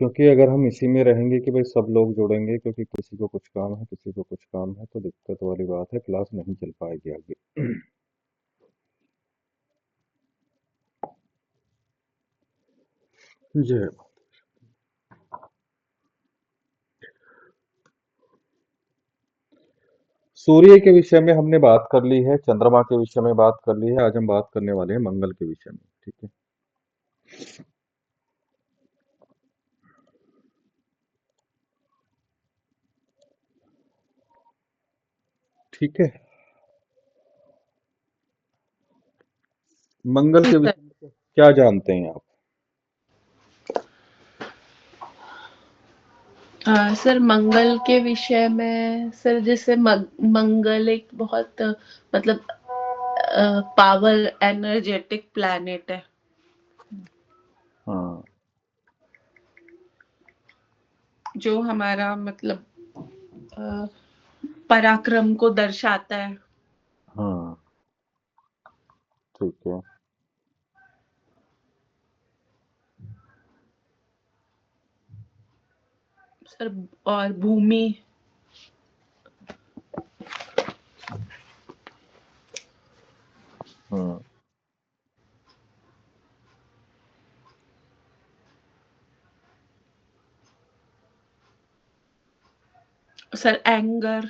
क्योंकि अगर हम इसी में रहेंगे कि भाई सब लोग जुड़ेंगे, क्योंकि किसी को कुछ काम है, किसी को कुछ काम है, तो दिक्कत वाली बात है, क्लास नहीं चल पाएगी आगे। जय माता। सूर्य के विषय में हमने बात कर ली है, चंद्रमा के विषय में बात कर ली है, आज हम बात करने वाले हैं मंगल के विषय में। ठीक है। ठीक है। मंगल जी के सर। विषय में क्या जानते हैं आप? सर मंगल के विषय में सर जैसे मंगल एक बहुत मतलब पावर एनर्जेटिक प्लैनेट है हाँ। जो हमारा मतलब अ, पराक्रम को दर्शाता है। हाँ। ठीक है। सर और भूमि हाँ। Sir anger.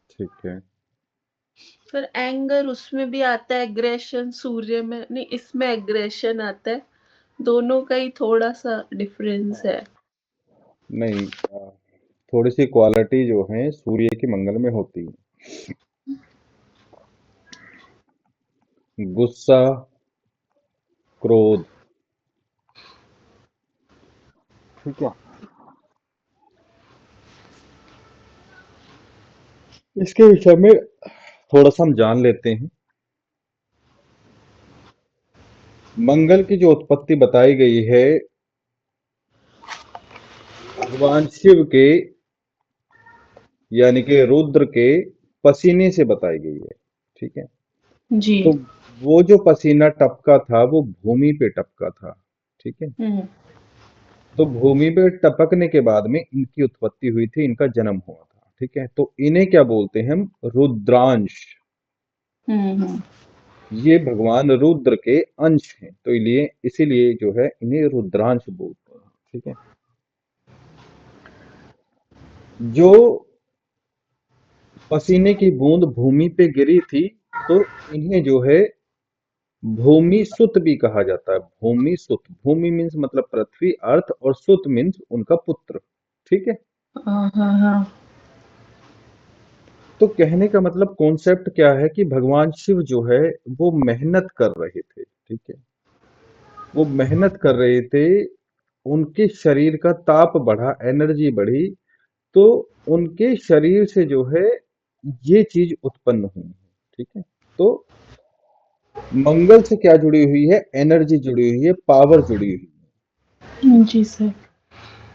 ठीक है। सर एंगर उसमें भी आता है, एग्रेशन सूर्य में नहीं, इसमें एग्रेशन आता है। दोनों का ही थोड़ा सा डिफरेंस है। नहीं, थोड़ी सी क्वालिटी जो है सूर्य की मंगल में होती है। गुस्सा, क्रोध। ठीक है। इसके विषय में थोड़ा सा हम जान लेते हैं। मंगल की जो उत्पत्ति बताई गई है भगवान शिव के, यानी कि रुद्र के पसीने से बताई गई है। ठीक है। जी। तो वो जो पसीना टपका था वो भूमि पे टपका था। ठीक है। हम्म तो भूमि पे टपकने के बाद में इनकी उत्पत्ति हुई थी, इनका जन्म हुआ था। ठीक है। तो इन्हें क्या बोलते हैं हम? रुद्रांश। हम्म। ये भगवान रुद्र के अंश हैं, तो इसलिए इसीलिए जो है इन्हें रुद्रांश बोलते हैं। ठीक है। जो पसीने की बूंद भूमि पे गिरी थी, तो इन्हें जो है भूमि सुत भी कहा जाता है। भूमि सुत, भूमि मीन्स मतलब पृथ्वी अर्थ, और सुत मीन्स उनका पुत्र। ठीक है। हाँ हाँ हाँ। तो कहने का मतलब कॉन्सेप्ट क्या है कि भगवान शिव जो है वो मेहनत कर रहे थे। ठीक है। वो मेहनत कर रहे थे, उनके शरीर का ताप बढ़ा, एनर्जी बढ़ी, तो उनके शरीर से जो है ये चीज उत्पन्न हुई है। ठीक है। तो मंगल से क्या जुड़ी हुई है? एनर्जी जुड़ी हुई है, पावर जुड़ी हुई है। जी सर।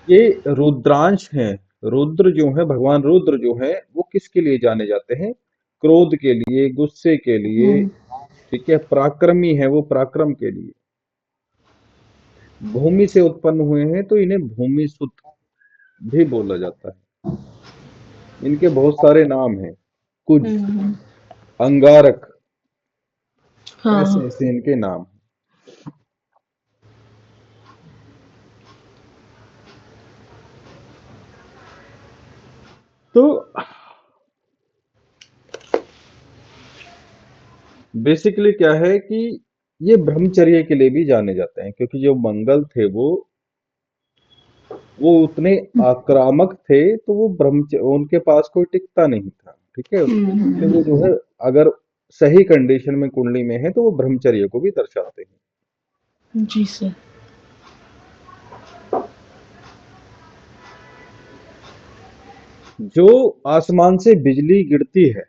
ये रुद्रांश हैं। रुद्र जो है, भगवान रुद्र जो है वो किसके लिए जाने जाते हैं? क्रोध के लिए, गुस्से के लिए। हम्म। ठीक है। पराक्रमी है वो, पराक्रम के लिए। भूमि से उत्पन्न हुए हैं, तो इन्हें भूमि सुत भी बोला जाता है। इनके बहुत सारे नाम हैं। कुज, हम्म। अंगारक, ऐसे हाँ। ऐसे इनके नाम हैं। तो बेसिकली क्या है कि ये ब्रह्मचर्य के लिए भी जाने जाते हैं, क्योंकि जो मंगल थे वो उतने आक्रामक थे, तो वो ब्रह्मचर्य, उनके पास कोई टिकता नहीं था। ठीक है। इसलिए वो जो है, अगर सही कंडीशन में कुंडली में है, तो वो ब्रह्मचर्य को भी दर्शाते हैं। जी सर। जो आसमान से बिजली गिरती है,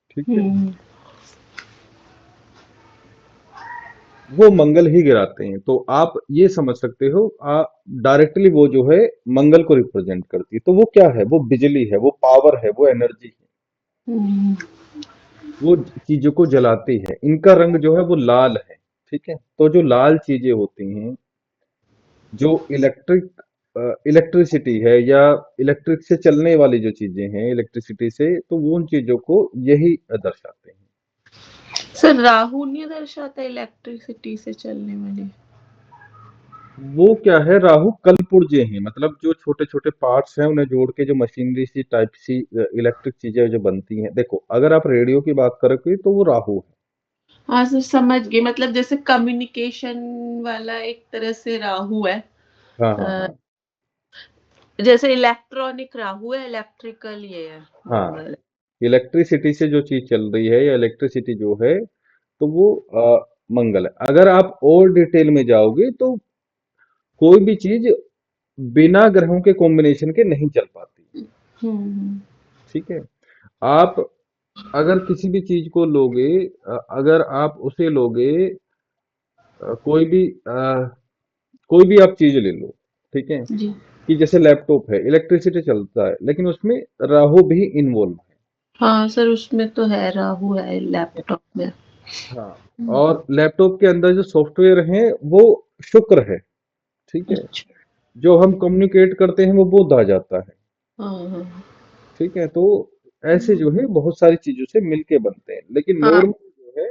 ठीक है, हम्म। वो मंगल ही गिराते हैं। तो आप ये समझ सकते हो, डायरेक्टली वो जो है मंगल को रिप्रेजेंट करती है। तो वो क्या है? वो बिजली है, वो पावर है, वो एनर्जी है, हम्म। वो चीजों को जलाती है। इनका रंग जो है वो लाल है। ठीक है। तो जो लाल चीजें होती हैं, जो इलेक्ट्रिसिटी है या इलेक्ट्रिक से चलने वाली जो चीजें हैं इलेक्ट्रिसिटी से, तो वो उन चीजों को यही दर्शाते हैं। सर राहु नहीं दर्शाता इलेक्ट्रिसिटी से चलने वाली? वो क्या है, राहु कलपुर्जे हैं, मतलब जो छोटे छोटे पार्ट्स हैं उन्हें जोड़ के जो मशीनरी सी टाइप सी इलेक्ट्रिक चीजें जो बनती हैं। देखो, अगर आप रेडियो की बात करोगे तो वो राहु है। हाँ सर समझ गई, मतलब जैसे कम्युनिकेशन वाला एक तरह से राहु है। हाँ हाँ अ, हाँ। जैसे इलेक्ट्रॉनिक राहु है, इलेक्ट्रिकल ये है हाँ, मंगल। इलेक्ट्रिसिटी से जो चीज चल रही है या इलेक्ट्रिसिटी जो है, तो वो मंगल है। अगर आप और डिटेल में जाओगे तो कोई भी चीज बिना ग्रहों के कॉम्बिनेशन के नहीं चल पाती। हम्म। ठीक है। आप अगर किसी भी चीज को लोगे, अगर आप उसे लोगे, कोई भी कोई भी आप चीज ले लो, ठीक है, जी। कि जैसे लैपटॉप है, इलेक्ट्रिसिटी चलता है, लेकिन उसमें राहु भी इन्वॉल्व है। हाँ सर उसमें तो है, राहु है ठीक है। लैपटॉप में। हाँ, और लैपटॉप के अंदर जो सॉफ्टवेयर है वो शुक्र है। ठीक है। अच्छा। जो हम कम्युनिकेट करते हैं वो बुध आ जाता है। हाँ हाँ। ठीक है। तो ऐसे जो है बहुत सारी चीजों से मिलके बनते हैं, लेकिन हाँ। नॉर्मल जो है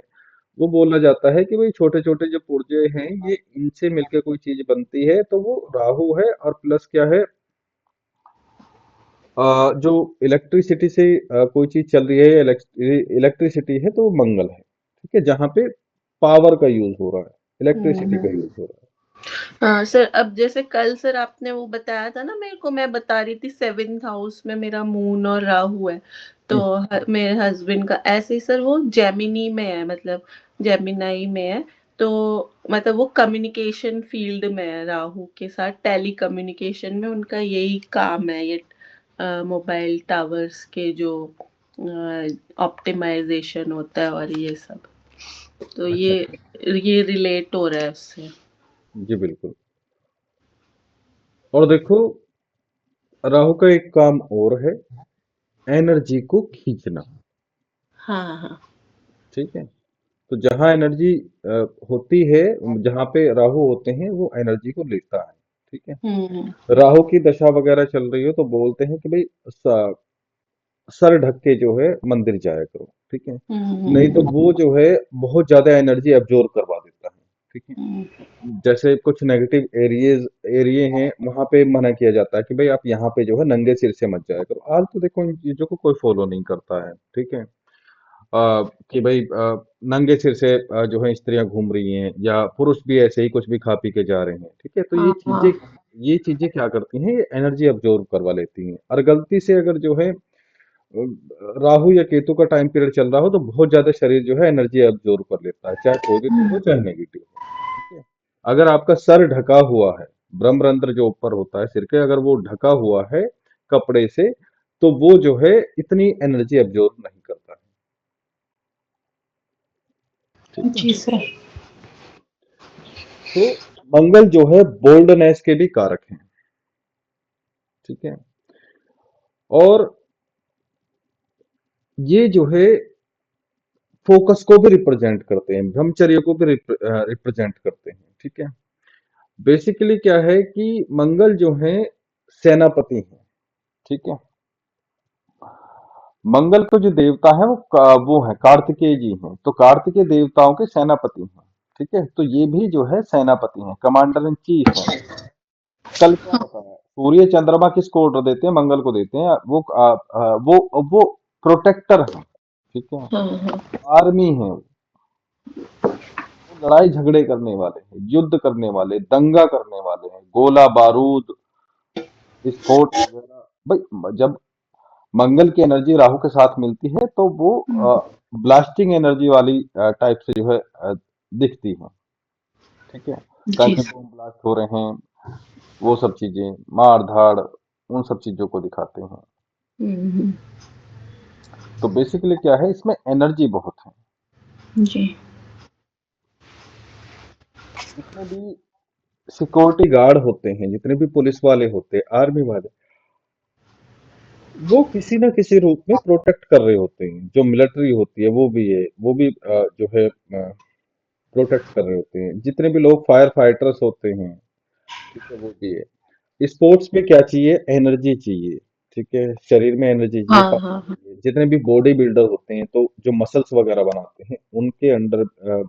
वो बोला जाता है कि भाई छोटे छोटे जो पुर्जे हैं ये इनसे मिलके कोई चीज बनती है, तो वो राहु है। और प्लस क्या है, जो इलेक्ट्रिसिटी से कोई चीज चल रही है या इलेक्ट्रिसिटी है तो वो मंगल है। ठीक है, जहाँ पे पावर का यूज हो रहा है, इलेक्ट्रिसिटी का हम्म। यूज हो रहा हाँ सर, अब जैसे कल सर आपने वो बताया था ना मेरे को, मैं बता रही थी सेवेंथ हाउस में मेरा मून और राहु है। है। तो मेरे हस्बैंड का ऐसे ही सर, वो जेमिनी में है, मतलब जेमिनाई में है। तो मतलब वो कम्युनिकेशन फील्ड में है, राहु के साथ टेली कम्युनिकेशन में उनका यही काम है, ये मोबाइल टावर्स के जो ऑप्टिमाइजेशन होता है और ये सब। तो अच्छा ये अच्छा। ये रिलेट हो रहा है उससे। जी बिल्कुल। और देखो, राहु का एक काम और है, एनर्जी को खींचना। हाँ हाँ। ठीक है। तो जहां एनर्जी होती है, जहां पे राहु होते हैं वो एनर्जी को लेता है। ठीक है। हम्म राहु की दशा वगैरह चल रही हो तो बोलते हैं कि भाई सर ढक के जो है मंदिर जाया करो। ठीक है। नहीं तो हम्म वो जो है बहुत ज्यादा एनर्जी एब्जॉर्ब करवा देता है। ठीक है। हम्म जैसे कुछ नेगेटिव एरिए हैं वहां पे मना किया जाता है कि भाई आप यहाँ पे जो है नंगे सिर से मत जाया करो। आज तो देखो इन चीजों को कोई फॉलो नहीं करता है। ठीक है। कि भाई नंगे सिर से जो है स्त्रियां घूम रही हैं या पुरुष भी ऐसे ही कुछ भी खा पी के जा रहे हैं। ठीक है। तो हाँ हाँ। ये चीजें क्या करती हैं, ये एनर्जी अब्जॉर्ब करवा लेती हैं। और गलती से अगर जो है राहु या केतु का टाइम पीरियड चल रहा हो तो बहुत ज्यादा शरीर जो है एनर्जी अब्जॉर्ब कर लेता है, चाहे पॉजिटिव हो चाहे नेगेटिव हो। ठीक है। अगर आपका सर ढका हुआ है, ब्रह्मरंध्र जो ऊपर होता है सिर के, अगर वो ढका हुआ है कपड़े से, तो वो जो है इतनी एनर्जी अब्जॉर्ब नहीं करता है। ठीक है। जी सर। तो मंगल जो है बोल्डनेस के भी कारक हैं। ठीक है। और ये जो है फोकस को भी रिप्रेजेंट करते हैं, ब्रह्मचर्य को भी रिप्रेजेंट करते हैं। ठीक है। बेसिकली क्या है कि मंगल जो है सेनापति हैं। ठीक है। मंगल को जो देवता है वो है कार्तिकेय जी हैं, तो कार्तिकेय देवताओं के सेनापति हैं। ठीक है। तो ये भी जो है सेनापति हैं, कमांडर इन चीफ हैं। कल क्या बताया, सूर्य चंद्रमा किसको ऑर्डर देते हैं, मंगल को देते हैं। वो प्रोटेक्टर हैं। ठीक है। हाँ हाँ। आर्मी है, वो लड़ाई झगड़े करने वाले हैं, युद्ध करने वाले, दंगा करने वाले हैं, गोला बारूद विस्फोट वगैरह। भाई जब मंगल की एनर्जी राहु के साथ मिलती है तो वो ब्लास्टिंग एनर्जी वाली टाइप से जो है दिखती है। ठीक है। जी कहीं सर। बम ब्लास्ट हो रहे हैं, वो सब चीजें, मार धाड़, उन सब चीजों को दिखाते हैं। हम्म। तो बेसिकली क्या है, इसमें एनर्जी बहुत है। जी। जितने भी सिक्योरिटी गार्ड होते हैं, जितने भी पुलिस वाले होते हैं, आर्मी वाले, वो किसी ना किसी रूप में प्रोटेक्ट कर रहे होते हैं। जो मिलिट्री होती है वो भी है, वो भी जो है प्रोटेक्ट कर रहे होते हैं। जितने भी लोग फायर फाइटर्स होते हैं, ठीक है, वो भी है। स्पोर्ट्स में क्या चाहिए? एनर्जी चाहिए। ठीक है, शरीर में एनर्जी चाहिए, हाँ, पावर हाँ, हाँ। चाहिए। जितने भी बॉडी बिल्डर होते हैं तो जो मसल्स वगैरह बनाते हैं उनके अंडर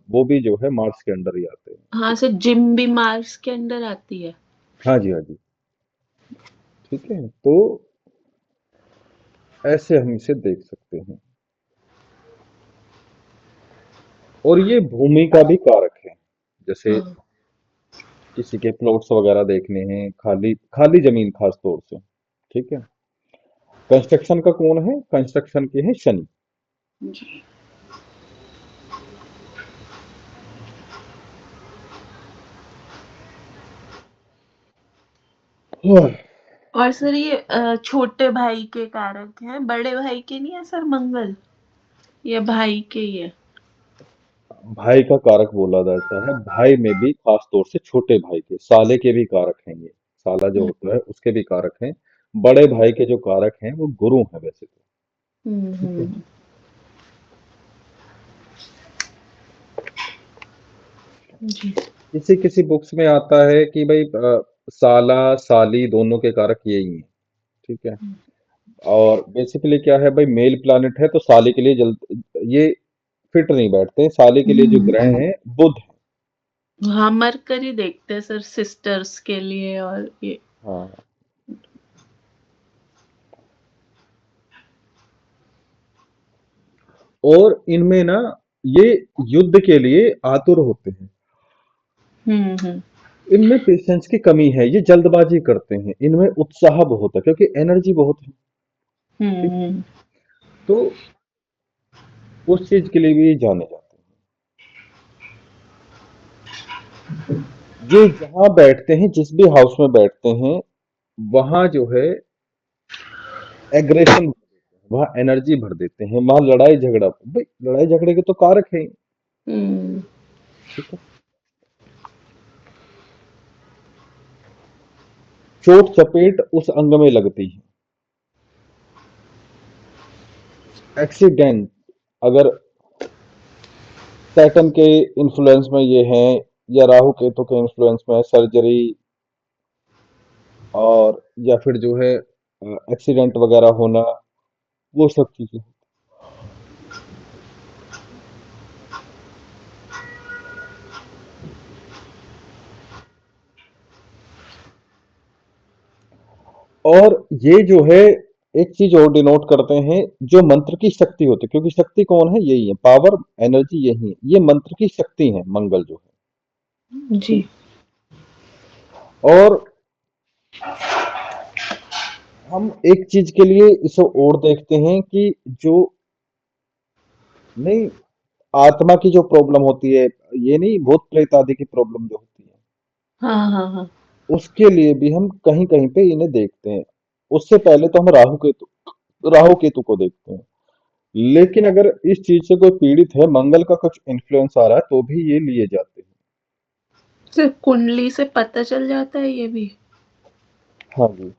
वो भी जो है मार्स के अंडर ही आते हैं। हाँ, ठीक से जिम भी मार्स के अंडर आती है। है, हाँ जी, हाँ जी। ठीक है, तो ऐसे हम इसे देख सकते हैं। और ये भूमि का भी कारक है। जैसे हाँ। किसी के प्लॉट्स वगैरह देखने हैं, खाली खाली जमीन खास तौर से। ठीक है, कंस्ट्रक्शन का कौन है? कंस्ट्रक्शन के हैं शनि। जी। हाँ, और सर ये छोटे भाई के कारक हैं, बड़े भाई के नहीं है सर मंगल, ये भाई के ही है। भाई का कारक बोला जाता है। भाई में भी खास तौर से छोटे भाई के, साले के भी कारक हैं ये। साला जो हुँ, होता है उसके भी कारक हैं। बड़े भाई के जो कारक हैं वो गुरु हैं वैसे तो। हुँ, ठीक है, हुँ। जी। किसी किसी बुक्स में आता है कि भाई साला साली दोनों के कारक यही हैं। ठीक है, और बेसिकली क्या है भाई, मेल प्लैनेट है तो साले के लिए जल्द ये फिट नहीं बैठते। साले के लिए जो हुँ। ग्रह हैं बुध है। हाँ, मरकरी देखते हैं सर सिस्टर्स के लिए और ये। हाँ, और इनमें ना ये युद्ध के लिए आतुर होते हैं। हुँ, हुँ। इनमें पेशेंस की कमी है, ये जल्दबाजी करते हैं। इनमें उत्साह बहुत है क्योंकि एनर्जी बहुत है। हुँ, ठीक, हुँ। तो उस चीज के लिए भी जाने जाते हैं। ये जहां बैठते हैं, जिस भी हाउस में बैठते हैं, वहां जो है एग्रेशन भर देते हैं, वहां एनर्जी भर देते हैं, वहां लड़ाई झगड़ा, भाई लड़ाई झगड़े के तो कारक है। हुँ। ठीक है, चोट चपेट उस अंग में लगती है। एक्सीडेंट, अगर सैटर्न के इन्फ्लुएंस में ये हैं या राहु केतु के इन्फ्लुएंस में, सर्जरी और या फिर जो है एक्सीडेंट वगैरह होना, वो सब चीजें। और ये जो है एक चीज और डिनोट करते हैं, जो मंत्र की शक्ति होती है, क्योंकि शक्ति कौन है? यही है, पावर, एनर्जी यही है। ये मंत्र की शक्ति है मंगल जो है। जी। और हम एक चीज के लिए इसे और देखते हैं कि जो नहीं, आत्मा की जो प्रॉब्लम होती है, ये नहीं, भूत प्रेत आदि की प्रॉब्लम जो होती है, हाँ, हाँ, हाँ। उसके लिए भी हम कहीं कहीं पे इन्हें देखते हैं। उससे पहले तो हम राहु केतु को देखते हैं। लेकिन अगर इस चीज से कोई पीड़ित है, मंगल का कुछ इन्फ्लुएंस आ रहा है, तो भी ये लिए जाते हैं। सिर्फ कुंडली से पता चल जाता है ये भी? हाँ जी,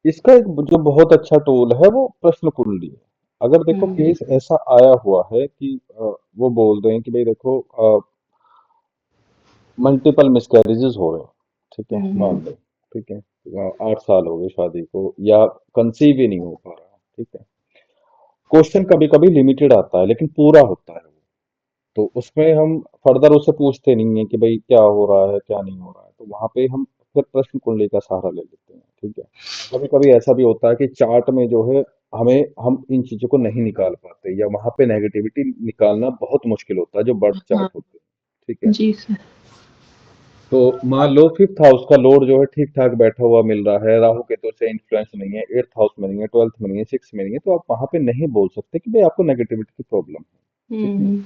इसका एक जो बहुत अच्छा टूल है वो प्रश्न कुंडली है। अगर देखो हुँ, केस ऐसा आया हुआ है कि वो बोल रहे हैं कि भाई देखो मल्टीपल मिसकैरेजेस हो रहे हैं। ठीक है, हुँ, मान हुँ। लो। ठीक है, 8 साल हो गए शादी को, या कंसीव ही नहीं हो पा रहा। ठीक है, क्वेश्चन कभी कभी लिमिटेड आता है लेकिन पूरा होता है वो। तो उसमें हम फर्दर उससे पूछते नहीं है कि भाई क्या हो रहा है क्या नहीं हो रहा है, तो वहां पे हम फिर प्रश्न कुंडली का सहारा ले लेते हैं। ठीक है, कभी कभी ऐसा भी होता है कि चार्ट में जो है हम इन चीजों को नहीं निकाल पाते, या वहां पे नेगेटिविटी निकालना बहुत मुश्किल होता है जो बर्थ हाँ, चार्ट होते हैं। ठीक है, जी सर। तो मान लो फिफ्थ हाउस का लॉर्ड जो है ठीक ठाक बैठा हुआ मिल रहा है, राहु केतु से इन्फ्लुएंस नहीं है, एट्थ हाउस में नहीं है, ट्वेल्थ में नहीं है, सिक्स में नहीं है, तो आप वहां पे नहीं बोल सकते कि भाई आपको नेगेटिविटी की प्रॉब्लम है। ठीक है, हुँ,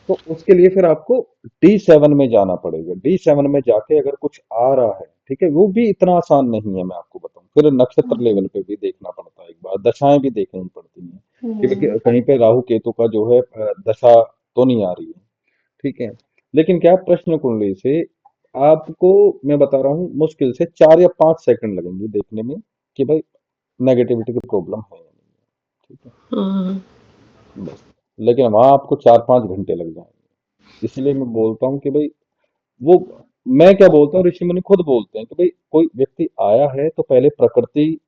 तो उसके लिए फिर आपको D7 में जाना पड़ेगा। D7 में जाके अगर कुछ आ रहा है, ठीक है, वो भी इतना आसान नहीं है, मैं आपको बताऊं, फिर नक्षत्र लेवल पे भी देखना पड़ता है, एक बार दशाएं भी देखनी पड़ती हैं हुँ, कि कहीं पे राहु केतु का जो है दशा तो नहीं आ रही है। ठीक है, लेकिन क्या प्रश्न कुंडली से आपको मैं बता रहा हूँ, मुश्किल से 4 या 5 सेकंड लगेंगे देखने में कि भाई नेगेटिविटी की प्रॉब्लम है या नहीं है। ठीक है, हाँ। बस। लेकिन वहां आपको 4-5 घंटे लग जाएंगे। इसलिए मैं बोलता हूँ कि भाई वो मैं क्या बोलता हूँ, ऋषि मुनि खुद बोलते हैं कि भाई कोई व्यक्ति आया है तो पहले प्रकृति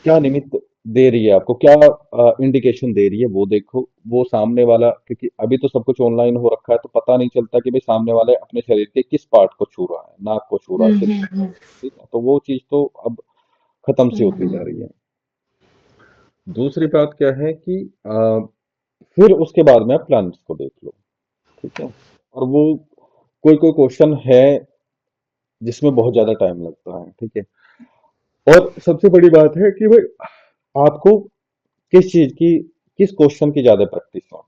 क्या निमित्त दे रही है आपको, क्या इंडिकेशन दे रही है वो देखो। वो सामने वाला, क्योंकि अभी तो सब कुछ ऑनलाइन हो रखा है तो पता नहीं चलता कि भाई सामने वाले अपने शरीर के किस पार्ट को छू रहा है, नाक को छू रहा है, हुँ, सिर हुँ, को छू हुँ। रहा है, ठीक है, तो वो चीज तो अब खत्म सी हुँ, होती हुँ। जा रही है। दूसरी बात क्या है कि फिर उसके बाद में आप प्लैनेट्स को देख लो, ठीक है। और वो कोई कोई क्वेश्चन है जिसमें बहुत ज्यादा टाइम लगता है, ठीक है। और सबसे बड़ी बात है कि भाई आपको किस चीज की, किस क्वेश्चन की ज्यादा प्रैक्टिस है।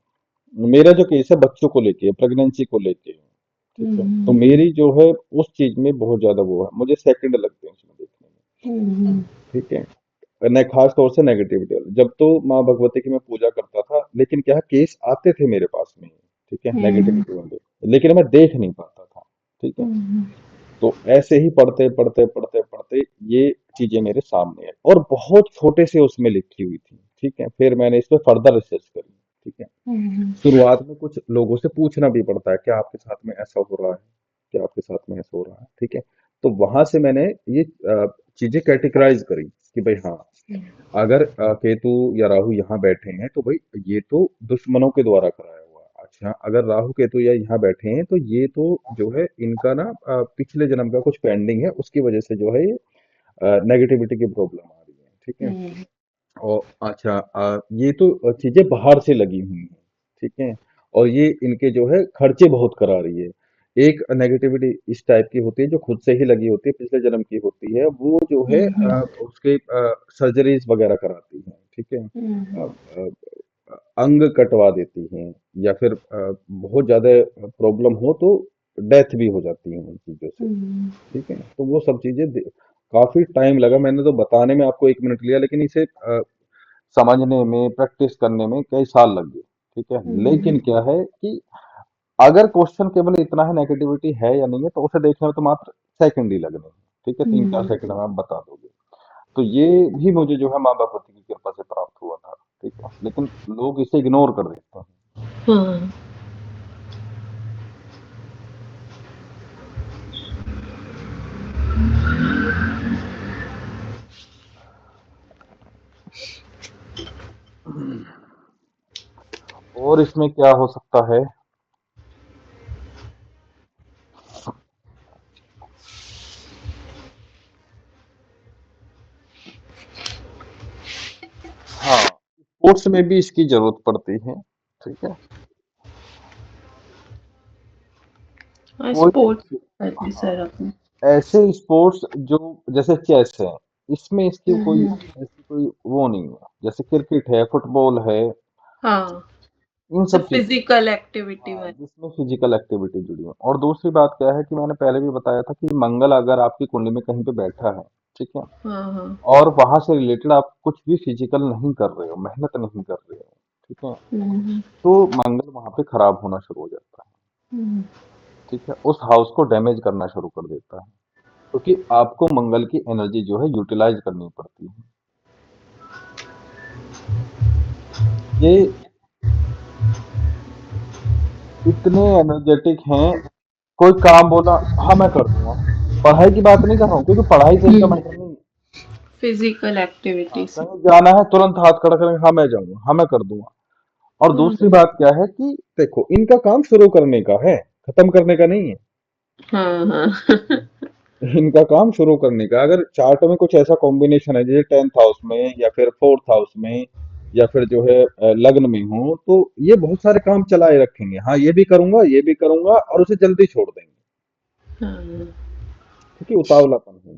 मेरा जो केस है बच्चों को लेके, प्रेगनेंसी को लेके, ठीक हुँ, है, तो हुँ। मेरी जो है उस चीज में बहुत ज्यादा वो है, मुझे सेकंड लगते हैं उसमें देखने में, हुँ, हुँ। ठीक है। न खास तौर से नेगेटिविटी वाले, जब तो माँ भगवती की मैं पूजा करता था, लेकिन क्या केस आते थे मेरे पास में, ठीक है, हुँ, हुँ। नेगेटिविटी वाले, लेकिन मैं देख नहीं पाता था, ठीक है। हुँ, हुँ। तो ऐसे ही पढ़ते पढ़ते पढ़ते पढ़ते ये चीजें मेरे सामने है, और बहुत छोटे से उसमें लिखी हुई थी, ठीक है। फिर मैंने इस पे फर्दर रिसर्च करी, ठीक है। हुँ, हुँ। शुरुआत में कुछ लोगों से पूछना भी पड़ता है, क्या आपके साथ में ऐसा हो रहा है, क्या आपके साथ में ऐसा हो रहा है, ठीक है। तो वहां से मैंने ये चीजें कैटेगराइज करी कि भाई हाँ, अगर केतु या राहु यहाँ बैठे हैं तो भाई ये तो दुश्मनों के द्वारा कराया हुआ है। अच्छा, अगर राहु केतु या यहाँ बैठे हैं तो ये तो जो है इनका ना पिछले जन्म का कुछ पेंडिंग है, उसकी वजह से जो है ये नेगेटिविटी की प्रॉब्लम आ रही है, ठीक है। हुँ, और अच्छा, ये तो चीजें बाहर से लगी हुई हैं, ठीक है। और ये इनके जो है खर्चे बहुत करा रही है। एक नेगेटिविटी इस टाइप की होती है जो खुद से ही लगी होती है, पिछले जन्म की होती है, वो जो है हुँ, हुँ। उसके सर्जरीज वगैरह कराती है, ठीक है। हुँ, अंग कटवा देती हैं, या फिर बहुत ज्यादा प्रॉब्लम हो तो डेथ भी हो जाती है उन चीजों से, हुँ। ठीक है। तो वो सब चीजें काफी टाइम लगा, मैंने तो बताने में आपको 1 मिनट लिया, लेकिन इसे समझने में, प्रैक्टिस करने में कई साल लग गए, ठीक है। हुँ, लेकिन क्या है कि अगर क्वेश्चन केवल इतना है नेगेटिविटी है या नहीं है, तो उसे देखने में तो मात्र सेकंड ही लगने हैं, ठीक है, तीन चार हुँ। सेकंड में आप बता दोगे। तो ये भी मुझे जो है माँ भगवती की कृपा से प्राप्त हुआ था, ठीक है, लेकिन लोग इसे इग्नोर कर देते हैं। हाँ। और इसमें क्या हो सकता है। हाँ, स्पोर्ट्स में भी इसकी जरूरत पड़ती है, ठीक है। हाँ, कोई स्पोर्ट्स करते हाँ, सर अपने। ऐसे स्पोर्ट्स जो जैसे चेस है, इसमें इसकी हुँ, कोई हुँ। ऐसी कोई वो नहीं है, जैसे क्रिकेट है, फुटबॉल है, हाँ, इन जो सब चीजों में। फिज़िकल एक्टिविटी हाँ, वाली। जिसमें फिजिकल एक्टिविटी जुड़ी है। और दूसरी बात क्या है कि मैंने पहले भी बताया था कि मंगल अगर आपकी कुंडली में कहीं पे बैठा है, ठीक है, हाँ, हाँ। और वहां से रिलेटेड आप कुछ भी फिजिकल नहीं कर रहे हो, मेहनत नहीं कर रहे हो, ठीक है, हुँ, हुँ। तो मंगल वहां पे खराब होना शुरू हो जाता है, हुँ, ठीक है, उस हाउस को डैमेज करना शुरू कर देता है, क्योंकि आपको मंगल की एनर्जी जो है यूटिलाइज करनी पड़ती है। ये इतने एनर्जेटिक हैं, कोई काम बोला, हाँ मैं कर दूंगा। पढ़ाई की बात नहीं कर रहा हूँ, क्योंकि पढ़ाई से इनका हुँ। मतलब नहीं है। फिज़िकल हाँ, एक्टिविटीज़। कहीं जाना है तुरंत हाथ खड़ा करेंगे, हाँ मैं जाऊंगा, हाँ मैं कर दूंगा। और दूसरी हुँ। बात क्या है कि देखो, इनका काम शुरू करने का है, खत्म करने का नहीं है। हाँ, हाँ। इनका काम शुरू करने का, अगर चार्ट में कुछ ऐसा कॉम्बिनेशन है जैसे 10th हाउस में या फिर 4th हाउस में, या फिर जो है लग्न में हो, तो ये बहुत सारे काम चलाए रखेंगे, हाँ ये भी करूंगा, ये भी करूंगा, और उसे जल्दी छोड़ देंगे, हाँ। क्योंकि उतावलापन है।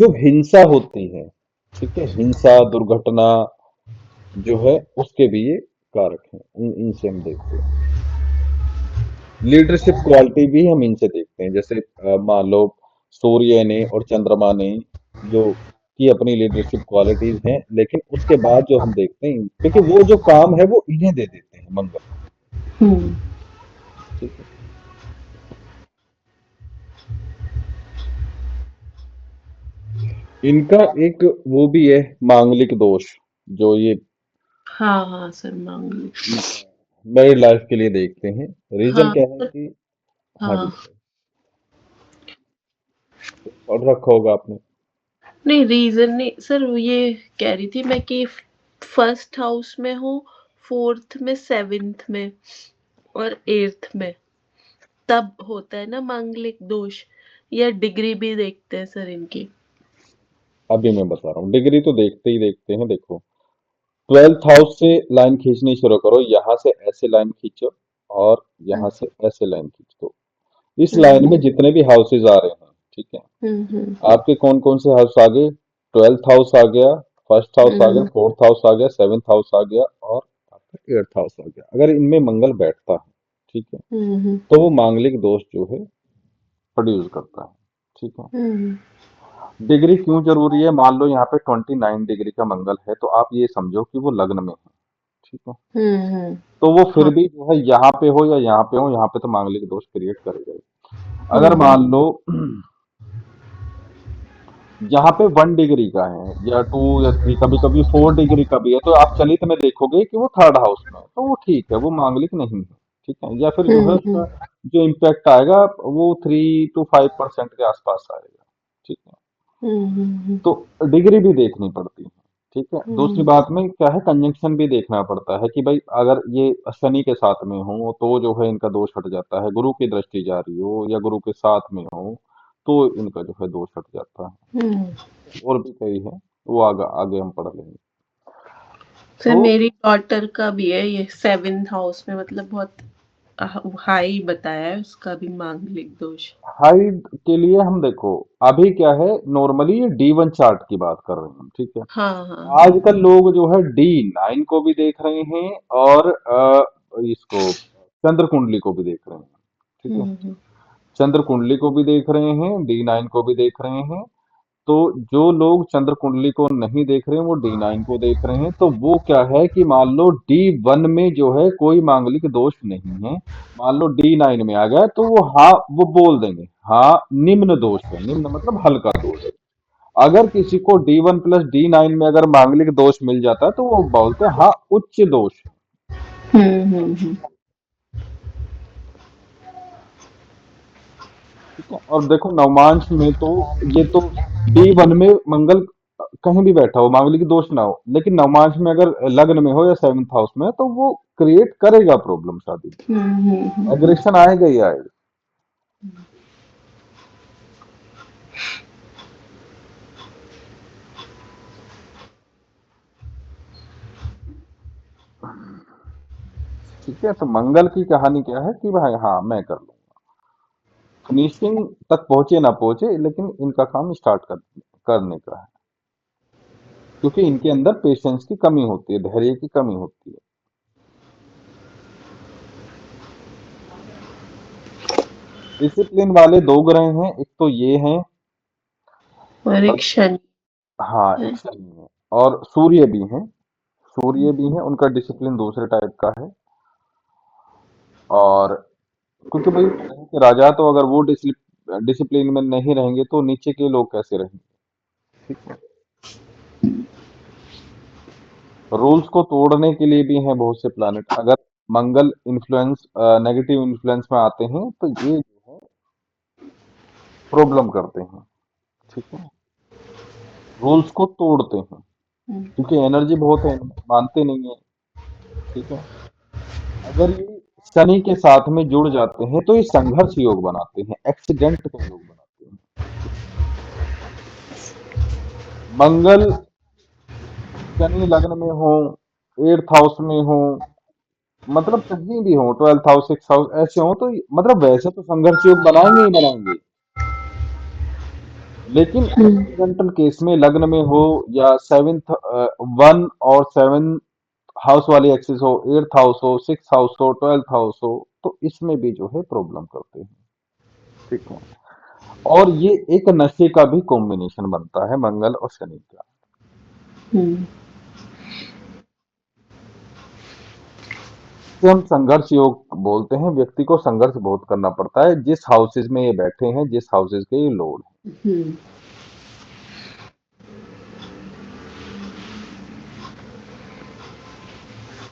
जो हिंसा होती है, ठीक है, हिंसा, दुर्घटना जो है, उसके भी ये कारक हैं, इनसे हम देखते हैं। लीडरशिप क्वालिटी भी हम इनसे देखते हैं, जैसे मान लो सूर्य ने और चंद्रमा ने जो की अपनी लीडरशिप क्वालिटीज हैं, लेकिन उसके बाद जो हम देखते हैं, क्योंकि वो जो काम है वो इन्हें दे देते हैं मंगल, हुँ। ठीक है। इनका एक वो भी है, मांगलिक दोष, जो ये हाँ हाँ सर, मांगलिक। मैरिड लाइफ के लिए देखते हैं। रीजन हाँ क्या है सर। कि, हाँ जी, हाँ। पढ़ रखा होगा आपने। नहीं, रीजन नहीं सर, वो ये कह रही थी मैं कि फर्स्ट हाउस में हूँ, फोर्थ में, सेवेंथ में और एट्थ में, तब होता है ना मांगलिक दोष, या डिग्री भी देखते हैं सर इनकी? अभी मैं बता रहा हूँ, डिग्री तो देखते ही देखते हैं। देखो, 12th हाउस से लाइन खींचनी शुरू करो, यहाँ से ऐसे लाइन खींचो और यहाँ से ऐसे लाइन खींच दो। इस लाइन में हम्म जितने भी हाउसेज आ रहे हैं, ठीक है, हम्म आपके कौन कौन से हाउस आ गए? 12th हाउस आ गया, फर्स्ट हाउस आ गया, हम्म फोर्थ हाउस आ गया, सेवेंथ हाउस आ गया और आपका 8th हाउस आ गया। अगर इनमें मंगल बैठता है, ठीक है, हम्म तो वो मांगलिक दोष जो है प्रोड्यूस करता है। ठीक है। हम्म डिग्री क्यों जरूरी है? मान लो यहाँ पे 29 डिग्री का मंगल है, तो आप ये समझो कि वो लग्न में है। ठीक है। हम्म। तो वो फिर हाँ। भी जो है, यहाँ पे हो या यहाँ पे हो, यहाँ पे तो मांगलिक दोष क्रिएट करेगा ही। अगर हम्म मान लो यहाँ पे 1 डिग्री का है या 2 या 3, कभी कभी 4 डिग्री का भी है, तो आप चलित में देखोगे कि वो थर्ड हाउस में है, तो वो ठीक है, वो मांगलिक नहीं है। ठीक है। या फिर जो है हम्म उसका जो इम्पैक्ट आएगा वो 3 to 5% के आसपास आएगा। ठीक है। हम्म तो डिग्री भी देखनी पड़ती है। ठीक है। दूसरी हम्म बात में क्या है, कंजंक्शन भी देखना पड़ता है कि भाई अगर ये शनि के साथ में हो तो जो है इनका दोष हट जाता है, गुरु की दृष्टि जा रही हो या गुरु के साथ में हो तो इनका जो है दोष हट जाता है। हम्म। और भी कई है, वो आगे आगे हम पढ़ लेंगे। सर तो मेरी डॉटर का भी है ये सेवेंथ हाउस में, मतलब बहुत हाई बताया है उसका भी मांगलिक दोष। हाइट के लिए हम देखो, अभी क्या है, नॉर्मली ये D1 चार्ट की बात कर रहे हैं हम। ठीक है। हाँ हाँ हाँ। आजकल लोग जो है D9 को भी देख रहे हैं और इसको चंद्र कुंडली को भी देख रहे हैं। ठीक है। हम्म चंद्र कुंडली को भी देख रहे हैं, D9 को भी देख रहे हैं। तो जो लोग चंद्र कुंडली को नहीं देख रहे हैं, वो D9 को देख रहे हैं, तो वो क्या है कि मान लो D1 में जो है कोई मांगलिक दोष नहीं है, मान लो D9 में आ गया, तो वो हाँ, वो बोल देंगे हाँ निम्न दोष है। निम्न मतलब हल्का दोष। अगर किसी को D1 + D9 में अगर मांगलिक दोष मिल जाता है तो वो बोलते हैं हाँ उच्च दोष है। हम्म। ठीक है। और देखो नवमांश में तो ये तो D1 में मंगल कहीं भी बैठा हो, मांगलिक दोष ना हो, लेकिन नवमांश में अगर लग्न में हो या सेवंथ हाउस में है, तो वो क्रिएट करेगा प्रॉब्लम शादी में, हम्म। एग्रेशन आएगा ही आएगा। ठीक है। तो मंगल की कहानी क्या है कि भाई हाँ मैं कर लूंगा, फिनिशिंग तक पहुंचे ना पहुंचे, लेकिन इनका काम स्टार्ट करने का है, क्योंकि इनके अंदर पेशेंस की कमी होती है, धैर्य की कमी होती है। डिसिप्लिन वाले दो ग्रह हैं, एक तो ये हैं, और एक शनि हाँ है। एक शनि है, और सूर्य भी हैं। सूर्य भी हैं, उनका डिसिप्लिन दूसरे टाइप का है। और क्योंकि भाई ग्रह के राजा, तो अगर वो डिसिप्लिन में नहीं रहेंगे तो नीचे के लोग कैसे रहेंगे? ठीक है। रूल्स को तोड़ने के लिए भी हैं बहुत से प्लैनेट। अगर मंगल इन्फ्लुएंस नेगेटिव इन्फ्लुएंस में आते हैं तो ये जो है प्रॉब्लम करते हैं। ठीक है। रूल्स को तोड़ते हैं, क्योंकि एनर्जी बहुत है, मानते नहीं है। ठीक है। अगर ये शनि के साथ में जुड़ जाते हैं तो ये संघर्ष योग बनाते हैं, एक्सीडेंट का योग बनाते हैं। मंगल शनि लग्न में हो, 8th हाउस में हो, मतलब कहीं भी हो, 12th हाउस 6th हाउस ऐसे हो, तो मतलब वैसे तो संघर्ष योग बनाएंगे ही बनाएंगे, लेकिन एक्सीडेंटल केस में लग्न में हो या सेवेंथ 1 और 7 हाउस वाली एक्सिस हो, 8th हाउस हो, 6th हाउस हो, 12th हाउस हो, तो इसमें भी जो है प्रॉब्लम करते हैं। ठीक है। और ये एक नशे का भी कॉम्बिनेशन बनता है, मंगल और शनि का। हम्म इसे हम संघर्ष योग बोलते हैं। व्यक्ति को संघर्ष बहुत करना पड़ता है, जिस हाउसेज में ये बैठे हैं, जिस हाउसेज के ये लॉर्ड हैं। हम्म।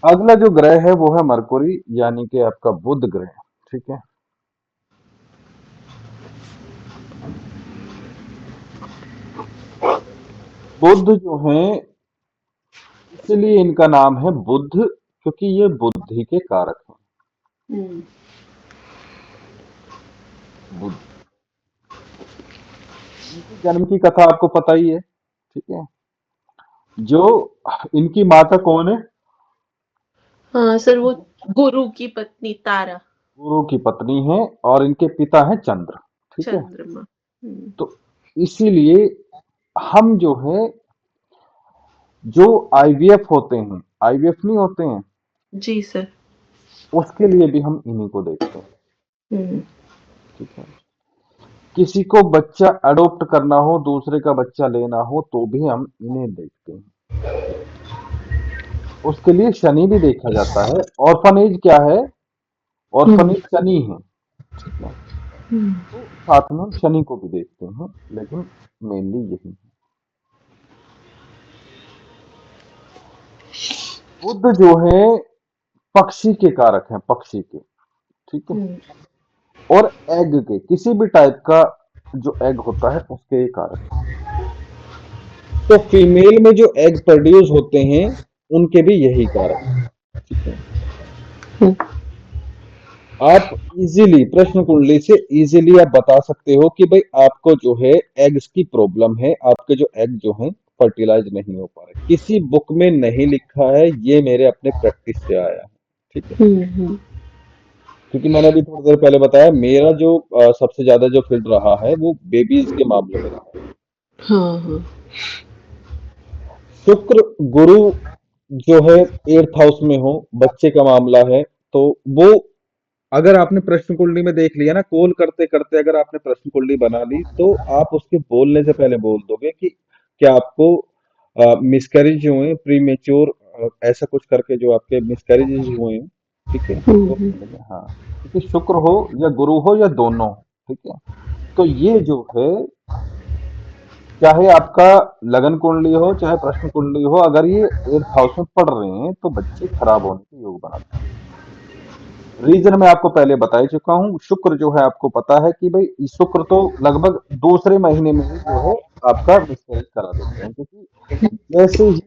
अगला जो ग्रह है वो है मरकुरी, यानी कि आपका बुध ग्रह। ठीक है। बुध जो है, इसलिए इनका नाम है बुध, क्योंकि ये बुद्धि के कारक हैं। हुँ, बुध, इनकी जन्म की कथा आपको पता ही है। ठीक है। जो इनकी माता कौन है? हाँ सर, वो गुरु की पत्नी तारा, गुरु की पत्नी है, और इनके पिता हैं चंद्र। ठीक है। चंद्रमा। हुँ, तो इसीलिए हम जो है, जो आईवीएफ होते हैं, आईवीएफ नहीं होते हैं, जी सर। उसके लिए भी हम इन्हीं को देखते हैं। हुँ, ठीक है। किसी को बच्चा अडॉप्ट करना हो, दूसरे का बच्चा लेना हो, तो भी हम इन्हें देखते हैं। उसके लिए शनि भी देखा जाता है। ऑर्फनेज क्या है? हुँ, ऑर्फनेज शनि है। ठीक है। हुँ, तो साथ में हम शनि को भी देखते हैं, लेकिन मेनली यही है। बुध जो है, पक्षी के कारक हैं, पक्षी के। ठीक है। हुँ, और एग के, किसी भी टाइप का जो एग होता है उसके ये कारक हैं। तो फीमेल में जो एग प्रोड्यूस होते हैं, उनके भी यही कारक हैं। ठीक है। हुँ, आप इजीली प्रश्न कुंडली से इजीली आप बता सकते हो कि भाई आपको जो है एग्स की प्रॉब्लम है, आपके जो एग जो हैं फर्टिलाइज नहीं हो पा रहे। किसी बुक में नहीं लिखा है, ये मेरे अपने प्रैक्टिस से आया है। ठीक है। हुँ, हुँ। क्योंकि मैंने अभी थोड़ी देर पहले बताया, मेरा जो सबसे ज्यादा जो फील्ड रहा है वो बेबीज के मामले में रहा है। हाँ, हाँ। शुक्र गुरु जो है एट्थ हाउस में हो, बच्चे का मामला है, तो वो, अगर आपने प्रश्न कुंडली में देख लिया ना, कॉल करते करते अगर आपने प्रश्न कुंडली बना ली, तो आप उसके बोलने से पहले बोल दोगे कि क्या आपको मिसकैरेज हुए, प्री मेच्योर, ऐसा कुछ करके जो आपके मिसकैरेजेस हुए हैं। ठीक है, हुँ, तो हुँ। बोलेंगे हाँ, क्योंकि शुक्र हो या गुरु हो या दोनों। ठीक है। तो ये जो है, चाहे आपका लगन कुंडली हो चाहे प्रश्न कुंडली हो, अगर ये एट्थ हाउस में पढ़ रहे हैं तो बच्चे खराब होने के योग बनाते हैं। रीजन मैं आपको पहले बता ही चुका हूँ। शुक्र जो है, आपको पता है कि भाई शुक्र तो लगभग दूसरे महीने में ही जो है आपका मिसकैरेज करा देते हैं, क्योंकि जैसे ही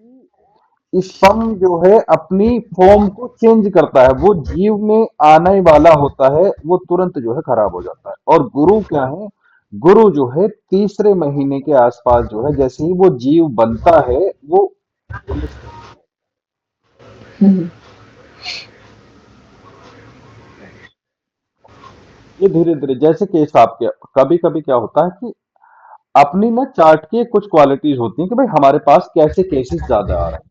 स्पर्म जो है अपनी फॉर्म को चेंज करता है, वो जीव में आने वाला होता है, वो तुरंत जो है खराब हो जाता है। और गुरु क्या है? गुरु जो है तीसरे महीने के आसपास जो है, जैसे ही वो जीव बनता है, वो मिसकैरेज हो हुँ, जाता है। ये धीरे धीरे, जैसे केस आपके, कभी कभी क्या होता है कि अपनी ना चार्ट की कुछ क्वालिटीज होती हैं कि भाई हमारे पास कैसे केसेस ज्यादा आ रहे हैं।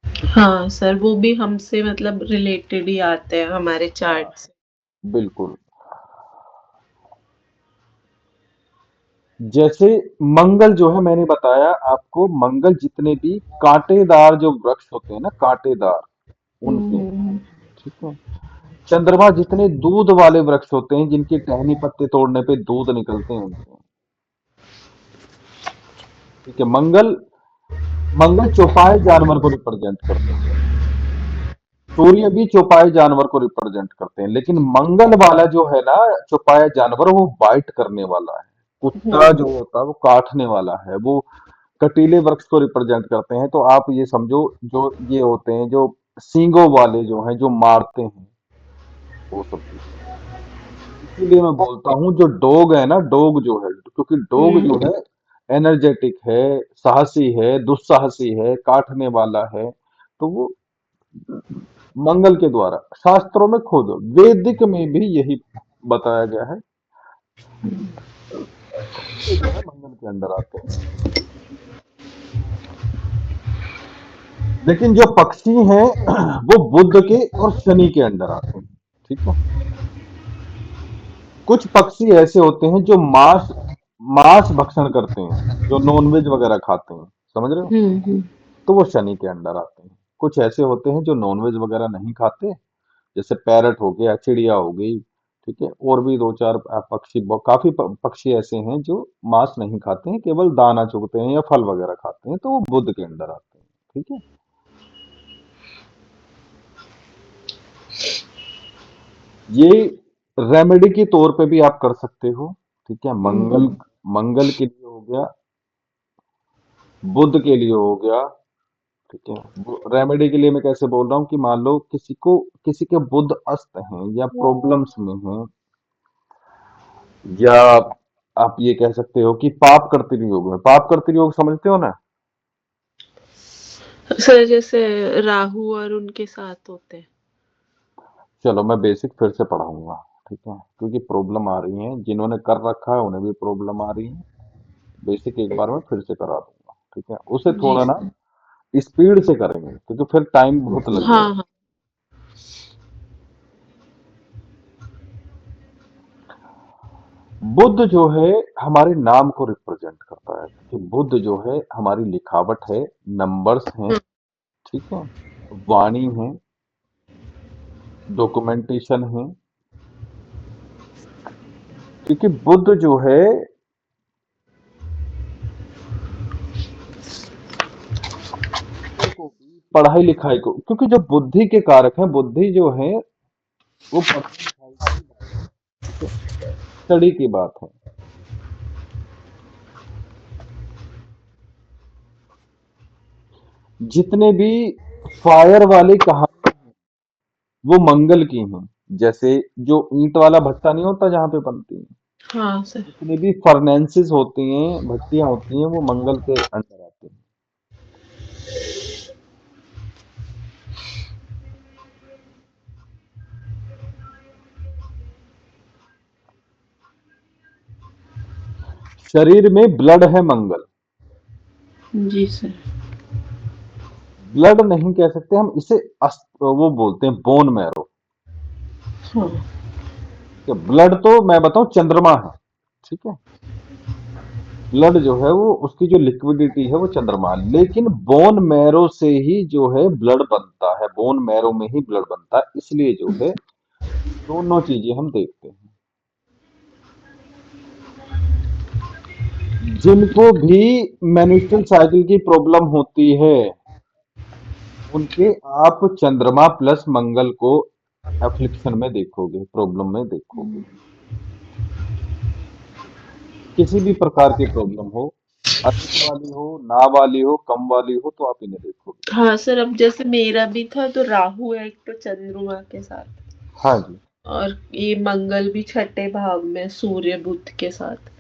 ठीक है। हाँ सर, वो भी हमसे मतलब रिलेटेड ही आते हैं हमारे हाँ, चार्ट से। बिल्कुल। जैसे मंगल जो है, मैंने बताया आपको, मंगल जितने भी कांटेदार जो वृक्ष होते हैं ना, कांटेदार, हुँ, उनके हुँ, हैं। हुँ। ठीक है। चंद्रमा जितने दूध वाले वृक्ष होते हैं, जिनकी टहनी पत्ते तोड़ने पे दूध निकलते हैं, उनके हैं। ठीक है। मंगल, मंगल चौपाए जानवर को रिप्रेजेंट करते हैं। सूर्य भी चौपाए जानवर को रिप्रेजेंट करते हैं, लेकिन मंगल वाला जो है ना, चौपाया जानवर, वो बाइट करने वाला है। कुत्ता हुँ, जो होता है वो काटने वाला है, वो कटीले वृक्ष को रिप्रेजेंट करते हैं। तो आप ये समझो, जो ये होते हैं, जो सींगों वाले जो हैं, जो मारते हैं, वो सब चीजें। इसीलिए मैं बोलता हूँ, जो डॉग है ना, डॉग जो है, क्योंकि डॉग जो हुँ, है एनर्जेटिक है, साहसी है, दुस्साहसी है, काटने वाला है, तो वो मंगल के द्वारा, शास्त्रों में खुद वैदिक में भी यही बताया गया है, ये जो है मंगल के अंदर आते हैं। लेकिन जो पक्षी हैं वो बुध के और शनि के अंदर आते हैं। ठीक है। कुछ पक्षी ऐसे होते हैं जो मांस मांस भक्षण करते हैं, जो नॉनवेज वगैरह खाते हैं, समझ रहे हो? हुँ, हुँ। तो वो शनि के अंदर आते हैं। कुछ ऐसे होते हैं जो नॉनवेज वगैरह नहीं खाते, जैसे पैरट हो गया, चिड़िया हो गई। ठीक है। और भी दो चार पक्षी, काफी पक्षी ऐसे हैं जो मांस नहीं खाते हैं, केवल दाना चुगते हैं या फल वगैरह खाते हैं, तो वो बुध के अंदर आते हैं। ठीक है। ये रेमेडी के तौर पे भी आप कर सकते हो। ठीक है, मंगल, हुँ, मंगल के लिए हो गया, बुध के लिए हो गया। ठीक है, वो रेमेडी के लिए मैं कैसे बोल रहा हूँ कि मान लो किसी के बुध अस्त हैं या प्रॉब्लम्स में हैं, या आप ये कह सकते हो कि पाप कर्तृयोग में, पाप कर्तृयोग समझते हो ना। सर जैसे राहु और उनके साथ होते हैं। चलो मैं बेसिक फिर से पढ़ाऊंगा। ठीक है, क्योंकि प्रॉब्लम आ रही है, जिन्होंने कर रखा है उन्हें भी प्रॉब्लम आ रही है। बेसिक एक बार में फिर से करा दूंगा। ठीक है, उसे जी थोड़ा ना सर। स्पीड से करेंगे क्योंकि फिर टाइम बहुत लग हाँ, जाएगा। हाँ। बुध जो है हमारे नाम को रिप्रेजेंट करता है, कि बुध जो है हमारी लिखावट है, नंबर्स हैं। हुँ, ठीक है, वाणी है, डॉक्यूमेंटेशन है। क्योंकि बुध जो है को भी, पढ़ाई लिखाई को, क्योंकि जो बुद्धि के कारक हैं, बुद्धि जो है वो पढ़ाई लिखाई की बात है। ठीक है, स्टडी की बात है। जितने भी फायर वाली कहानी वो मंगल की हैं। जैसे जो ईंट वाला भट्टा नहीं होता जहां पे बनती है, हाँ सर। जितनी भी फर्नेंसेस होती हैं, भट्टियां होती हैं, वो मंगल के अंडर आती हैं। शरीर में ब्लड है मंगल। जी सर। ब्लड नहीं कह सकते हम इसे, वो बोलते हैं बोन मैरो। हाँ। ब्लड तो मैं बताऊं चंद्रमा है। ठीक है, ब्लड जो है वो उसकी जो लिक्विडिटी है वो चंद्रमा है। लेकिन बोन मैरो से ही जो है ब्लड बनता है, बोन मैरो में ही ब्लड बनता है, इसलिए जो है दोनों चीजें हम देखते हैं। जिनको भी मेंस्ट्रुअल साइकिल की प्रॉब्लम होती है, उनके आप चंद्रमा प्लस मंगल को एफ्लिक्शन में देखोगे, प्रॉब्लम में देखोगे। किसी भी प्रकार की प्रॉब्लम हो, अधिक वाली हो, ना वाली हो, कम वाली हो, तो आप इन्हें देखोगे। हाँ सर, अब जैसे मेरा भी था तो राहु है एक तो चंद्रमा के साथ, हाँ जी। और ये मंगल भी छठे भाव में सूर्य बुध के साथ।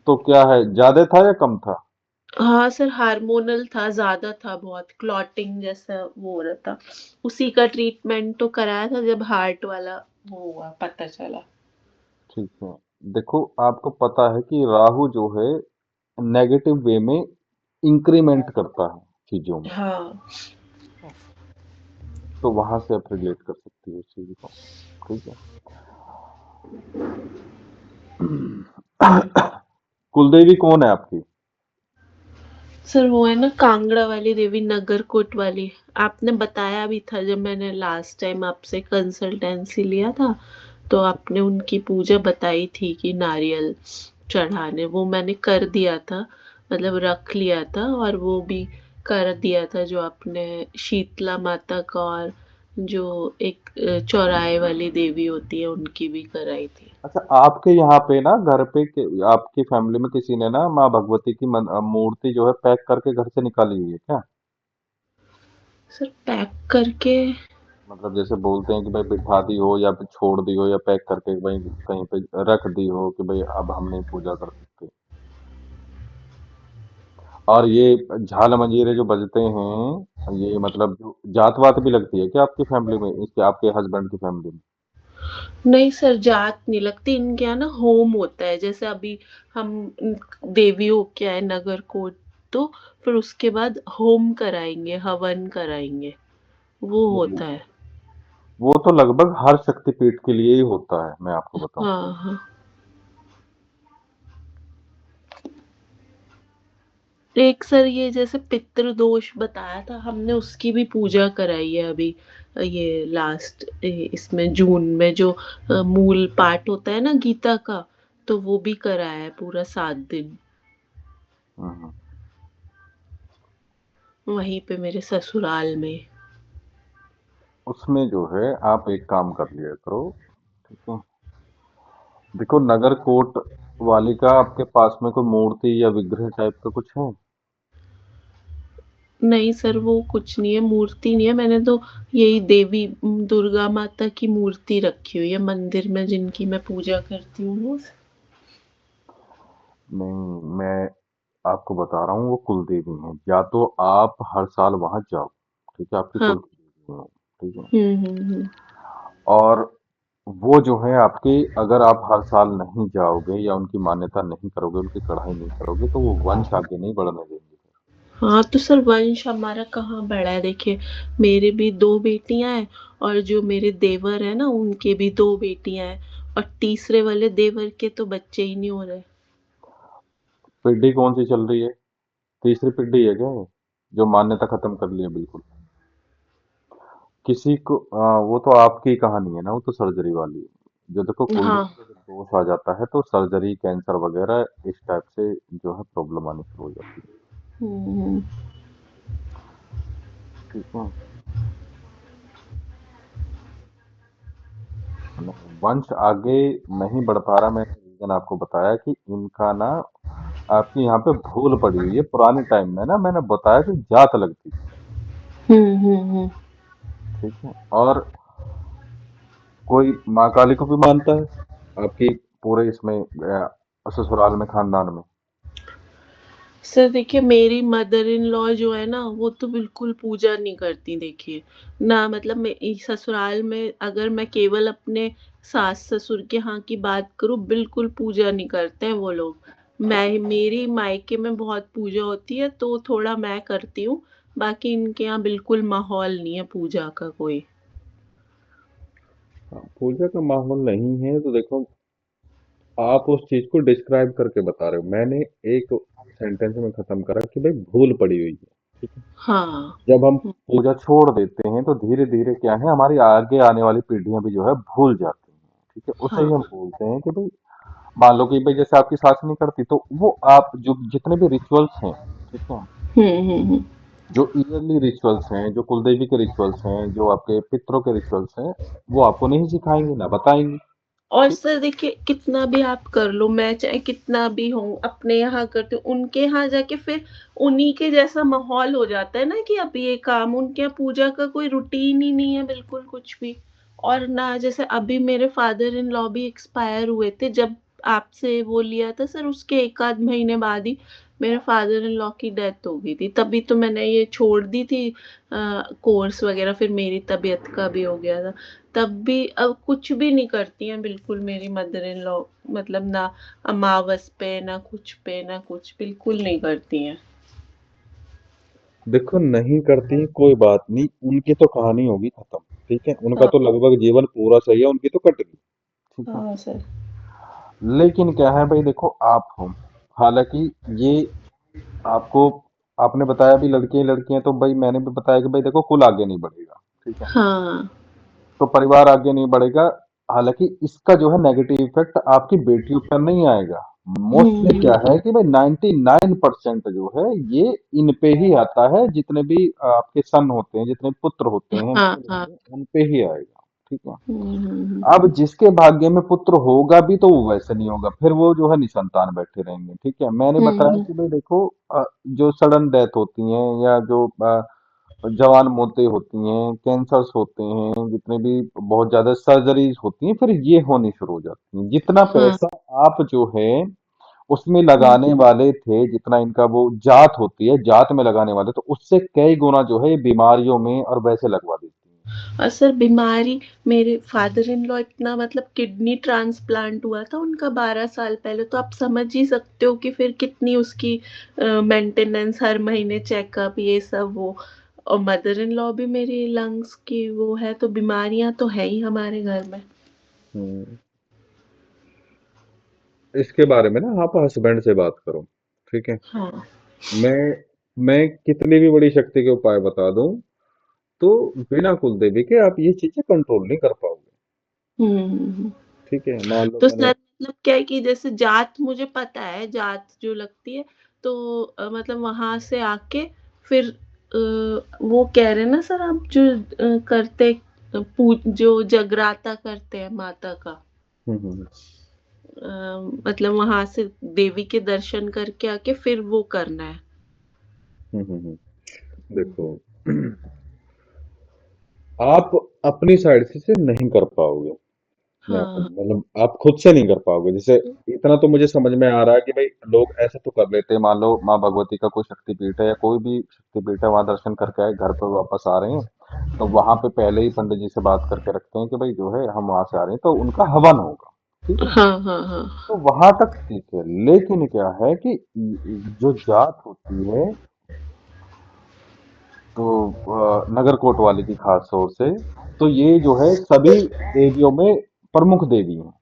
तो क्या है, ज्यादा था या कम था? हाँ सर, हार्मोनल था, ज्यादा था, बहुत क्लॉटिंग जैसा वो हो रहा था। उसी का ट्रीटमेंट तो कराया था जब हार्ट वाला वो हुआ पता चला। ठीक है, देखो आपको पता है कि राहु जो है नेगेटिव वे में इंक्रीमेंट करता है चीजों में। हाँ। तो वहां से आप रिलेट कर सकती हो इस चीज को। ठीक है। कुलदेवी कौन है आपकी? सर वो है ना कांगड़ा वाली देवी, नगरकोट वाली। आपने बताया भी था जब मैंने लास्ट टाइम आपसे कंसल्टेंसी लिया था, तो आपने उनकी पूजा बताई थी कि नारियल चढ़ाने, वो मैंने कर दिया था, मतलब रख लिया था, और वो भी कर दिया था जो आपने शीतला माता का, और जो एक चौराहे वाली देवी होती है उनकी भी कराई थी। अच्छा, आपके यहाँ पे ना घर पे आपकी फैमिली में किसी ने ना माँ भगवती की मूर्ति जो है पैक करके घर से निकाली हुई है क्या? सर पैक करके? मतलब जैसे बोलते हैं कि भाई बिठा दी हो या फिर छोड़ दी हो या पैक करके भाई कहीं पे रख दी हो कि भाई अब हम नहीं पूजा कर सकते। और ये झाल मंजीरे जो बजते हैं, ये मतलब जो जात वात भी लगती है क्या आपकी फैमिली में, इसके आपके हस्बैंड की फैमिली में? नहीं सर, जात नहीं लगती इनके यहाँ ना, होम होता है जैसे अभी हम देवी होके आए नगरकोट, तो फिर उसके बाद होम कराएंगे, हवन कराएंगे, वो नहीं, होता है। वो तो लगभग हर शक्तिपीठ के लिए ही होता है, मैं आपको बताऊं। हाँ, हाँ। एक सर ये जैसे पितृदोष बताया था, हमने उसकी भी पूजा कराई है अभी, ये लास्ट इसमें जून में जो मूल पाठ होता है ना गीता का, तो वो भी कराया है पूरा 7 दिन, हम्म। वहीं पे मेरे ससुराल में। उसमें जो है आप एक काम कर लिया करो, ठीक है। देखो, नगर कोट वाली का आपके पास में कोई मूर्ति या विग्रह टाइप का कुछ है? नहीं सर, वो कुछ नहीं है, मूर्ति नहीं है। मैंने तो यही देवी दुर्गा माता की मूर्ति रखी हुई है मंदिर में, जिनकी मैं पूजा करती हूँ वो। नहीं, मैं आपको बता रहा हूँ, वो कुल देवी हैं। या तो आप हर साल वहां जाओ, ठीक है, आपकी हाँ। कुल देवी हो, ठीक है। हम्म। और वो जो है आपकी, अगर आप हर साल नहीं जाओगे या उनकी मान्यता नहीं करोगे, उनकी कढ़ाई नहीं करोगे, तो वो वंश आगे नहीं बढ़ने देंगे। हाँ तो सर, वंश हमारा कहाँ बढ़ा है? देखिए, मेरे भी दो बेटियां हैं, और जो मेरे देवर है ना, उनके भी दो बेटियां हैं, और तीसरे वाले देवर के तो बच्चे ही नहीं हो रहे। पीढ़ी कौन सी चल रही है? तीसरी पीढ़ी है क्या ये, जो मान्यता खत्म कर लिया बिल्कुल? किसी को वो तो आपकी कहानी है ना, वो तो सर्जरी वाली है। जो देखो, हाँ। कुलदेवी का जब दोष आ जाता है तो सर्जरी, कैंसर वगैरह इस टाइप से जो है प्रॉब्लम आनी शुरू हो जाती है। हम्म। ठीक है। नहीं, वंश आगे नहीं बढ़ पा रहा। मैंने रीजन आपको बताया कि इनका ना, आपकी यहाँ पे भूल पड़ी हुई है। पुराने टाइम में ना, मैंने बताया कि जात लगती थी, हम्म। ठीक है। और कोई माँ काली को भी मानता है आपकी पूरे इसमें ससुराल में, खानदान में? सर देखिए, मेरी मदर इन लॉ जो है ना, वो तो बिल्कुल पूजा नहीं करती। देखिए ना, मतलब मैं इस ससुराल में अगर मैं केवल अपने सास ससुर के यहाँ की बात करूँ, बिल्कुल पूजा नहीं करते हैं वो लोग। मैं, मेरी मायके में बहुत पूजा होती है तो थोड़ा मैं करती हूँ। बाकी इनके यहाँ बिल्कुल माहौल नहीं है पूजा का कोई। हाँ, पूजा का माहौल नहीं है तो देखो, आप उस चीज को डिस्क्राइब करके बता रहे हो। मैंने एक सेंटेंस में खत्म करा कि भाई भूल पड़ी हुई है, ठीक है। हाँ। जब हम पूजा छोड़ देते हैं तो धीरे धीरे क्या है, हमारी आगे आने वाली पीढ़ियां भी जो है भूल जाती हैं, ठीक है। उसे ही हाँ। हम बोलते हैं कि भाई, मान लो कि भाई जैसे आपकी सास नहीं करती, तो वो आप जो जितने भी रिचुअल्स हैं, ठीक है, हम्म। जो ईयरली रिचुअल्स हैं, जो कुलदेवी के रिचुअल्स हैं, जो आपके पितरों के रिचुअल्स हैं, वो आपको नहीं सिखाएंगे ना बताएंगे। और ठीक। सर देखिए, कितना भी आप कर लो, मैं चाहे कितना भी हूँ अपने यहाँ करती हूँ, उनके यहाँ जाके फिर उन्हीं के जैसा माहौल हो जाता है ना, कि अब ये काम, उनके यहाँ पूजा का कोई रूटीन ही नहीं है बिल्कुल कुछ भी। और ना, जैसे अभी मेरे फादर इन लॉ भी एक्सपायर हुए थे, जब आपसे वो लिया था सर, उसके एक आध महीने बाद ही मेरे फादर इन लॉ की डेथ हो गई थी। तभी तो मैंने ये छोड़ दी थी कोर्स वगैरह, फिर मेरी तबीयत का भी हो गया था। तब भी अब कुछ भी नहीं करती हैं बिल्कुल मेरी मदर इन लॉ, मतलब ना अमावस पे, ना कुछ पे, ना कुछ, बिल्कुल नहीं करती हैं। देखो, नहीं करती कोई बात नहीं, उनकी तो कहानी होगी खत्म, ठीक है। उनका हाँ। तो लगभग जीवन पूरा सही है, उनकी तो कट गई, ठीक है। हाँ सर। लेकिन क्या है भाई, देखो आप हो, हालांकि ये आपको, आपने बताया भी लड़के लड़कियां, तो भाई मैंने भी बताया कि भाई देखो, कुल आगे नहीं बढ़ेगा, ठीक है। हाँ। तो परिवार आगे नहीं बढ़ेगा। हालांकि इसका जो है नेगेटिव इफेक्ट आपकी बेटियों पर नहीं आएगा। मोस्टली क्या हम्म। है कि भाई 99% जो है ये इन पे ही आता है। जितने भी आपके सन होते हैं, जितने पुत्र होते हैं, हाँ। पुत्र हाँ। होते हैं, उन पे ही आएगा, ठीक है। हम्म। अब जिसके भाग्य में पुत्र होगा भी तो वो वैसे नहीं होगा, फिर वो जो है निसंतान बैठे रहेंगे, ठीक है। मैंने बताया हम्म। कि भाई देखो, जो सडन डेथ होती है या जो जवान मौतें होती हैं, कैंसर्स होते हैं, जितने भी बहुत ज्यादा सर्जरीज होती हैं, फिर ये होनी शुरू हो जाती हैं। जितना हाँ। पैसा आप जो है उसमें हम्म। लगाने वाले थे, जितना इनका वो जात होती है, जात में लगाने वाले, तो उससे कई गुना जो है ये बीमारियों में और वैसे लगवा देती हैं। और सर बीमारी, मेरे फादर इन लॉ इतना, मतलब किडनी ट्रांसप्लांट हुआ था उनका 12 साल पहले, तो आप समझ ही सकते हो कि फिर कितनी उसकी मेंटेनेंस, हर महीने चेकअप, ये सब वो। और मदर इन लॉ भी मेरी लंग्स की वो है, तो बीमारियां तो है ही हमारे घर में। हम्म। इसके बारे में ना आप हस्बैंड से बात करो, ठीक है। हाँ। मैं मैं कितनी भी बड़ी शक्ति के उपाय बता दूं, तो बिना कुलदेवी के आप ये चीजें कंट्रोल नहीं कर पाओगे, हम्म। ठीक है। मान लो तो मैंने, सर मतलब क्या है कि जैसे जात मुझे पता है, जात जो लगती है, तो मतलब वहां से आके फिर वो कह रहे हैं ना सर, आप जो करते जो जगराता करते हैं माता का, हम्म। मतलब वहां से देवी के दर्शन करके आके फिर वो करना है। देखो, आप अपनी साइड से नहीं कर पाओगे। मैं आपको हाँ मतलब आप खुद से नहीं कर पाओगे। जैसे इतना तो मुझे समझ में आ रहा है कि भाई लोग ऐसे तो कर लेते हैं। मान लो माँ भगवती का कोई शक्तिपीठ है या कोई भी शक्तिपीठ है, वहां दर्शन करके आए, घर पर वापस आ रहे हैं, तो वहां पे पहले ही पंडित जी से बात करके रखते हैं कि भाई जो है हम वहां से आ रहे हैं तो उनका हवन होगा। ठीक है, हाँ हाँ हाँ। तो वहां तक ठीक है। लेकिन क्या है कि जो जात होती है, तो नगर कोतवाली की खास तौर से, तो ये जो है सभी देवियों में प्रमुख देवी हैं।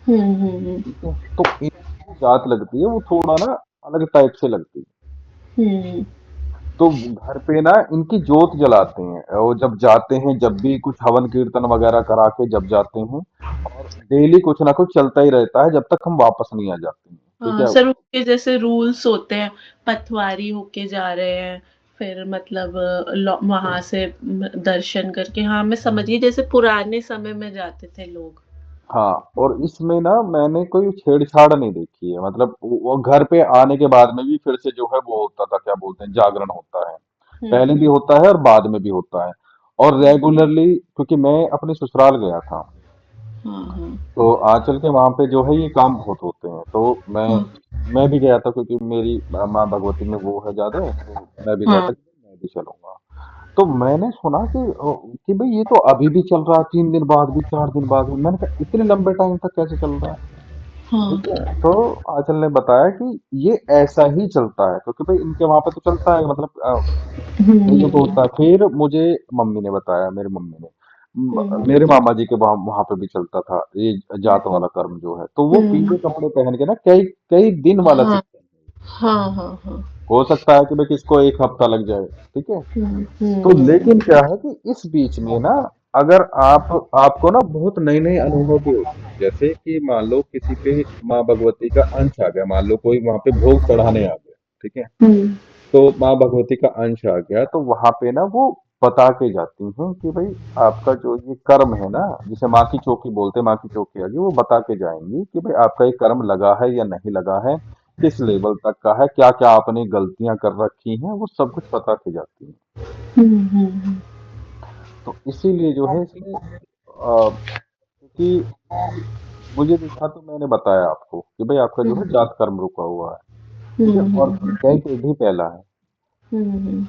हम्म। ठीक है, तो इनकी जो जात लगती है वो थोड़ा ना अलग टाइप से लगती है। हम्म। तो घर पे ना इनकी जोत जलाते हैं, और जब जाते हैं, जब भी कुछ हवन कीर्तन वगैरह करा के जब जाते हैं, और डेली कुछ ना कुछ चलता ही रहता है जब तक हम वापस नहीं आ जाते हैं। ठीक हाँ है। सर, उसके जैसे रूल्स होते हैं, पतवारी होके जा रहे हैं, फिर मतलब वहां से दर्शन करके, हाँ मैं समझ गई, जैसे पुराने समय में जाते थे लोग। हाँ, और इसमें ना मैंने कोई छेड़छाड़ नहीं देखी है। मतलब वो घर पे आने के बाद में भी फिर से जो है वो होता था, क्या बोलते हैं, जागरण होता है। पहले भी हम्म। होता है और बाद में भी होता है। और रेगुलरली, क्योंकि मैं अपने ससुराल गया था, हाँ हाँ तो आंचल के वहां पे जो है ये काम बहुत होते हैं, तो हाँ मैं भी गया था, क्योंकि मेरी माँ भगवती में वो है ज्यादा, तो मैं भी गया था हाँ। कि मैं भी चलूंगा। तो मैंने सुना कि भाई ये तो अभी भी चल रहा है, 3 दिन बाद भी, 4 दिन बाद भी। मैंने कहा इतने लंबे टाइम तक कैसे चल रहा है। हाँ। ठीक है, तो आंचल ने बताया कि ये ऐसा ही चलता है, क्योंकि भाई इनके वहां पे तो चलता है, मतलब कईयों को हम्म। होता है। फिर मुझे मम्मी ने बताया, मेरी मम्मी ने, हम्म। मेरे मामा जी के वहां वहां पे भी चलता था ये जात वाला कर्म जो है। तो वो हम्म। पीले कपड़े पहन के ना कई कई दिन वाला हाँ सिस्टम है। हाँ हाँ हाँ। हो सकता है कि भाई किसको एक हफ्ता लग जाए। ठीक है, तो हम्म। लेकिन क्या है कि इस बीच में ना, अगर आपको ना बहुत नए नए अनुभव भी होते हैं। जैसे कि मान लो किसी पे माँ भगवती का अंश आ गया, मान लो कोई वहां पे भोग चढ़ाने आ गया। ठीक है, हम्म। तो माँ भगवती का अंश आ गया, तो वहां पे ना वो बता के जाती हैं कि भाई आपका जो ये कर्म है ना, जिसे माँ की चौकी बोलते हैं, माँ की चौकी आ गई, वो बता के जाएंगी कि भाई आपका ये कर्म लगा है या नहीं लगा है, किस लेवल तक का है, क्या क्या आपने गलतियां कर रखी हैं, वो सब कुछ बता के जाती हैं। हम्म। तो इसीलिए जो है इसमें क्योंकि मुझे भी था, तो मैंने बताया आपको कि भाई आपका जो है हम्म। जात कर्म रुका हुआ है। ठीक है, और हम्म। कई पीढ़ी पहला है। हम्म।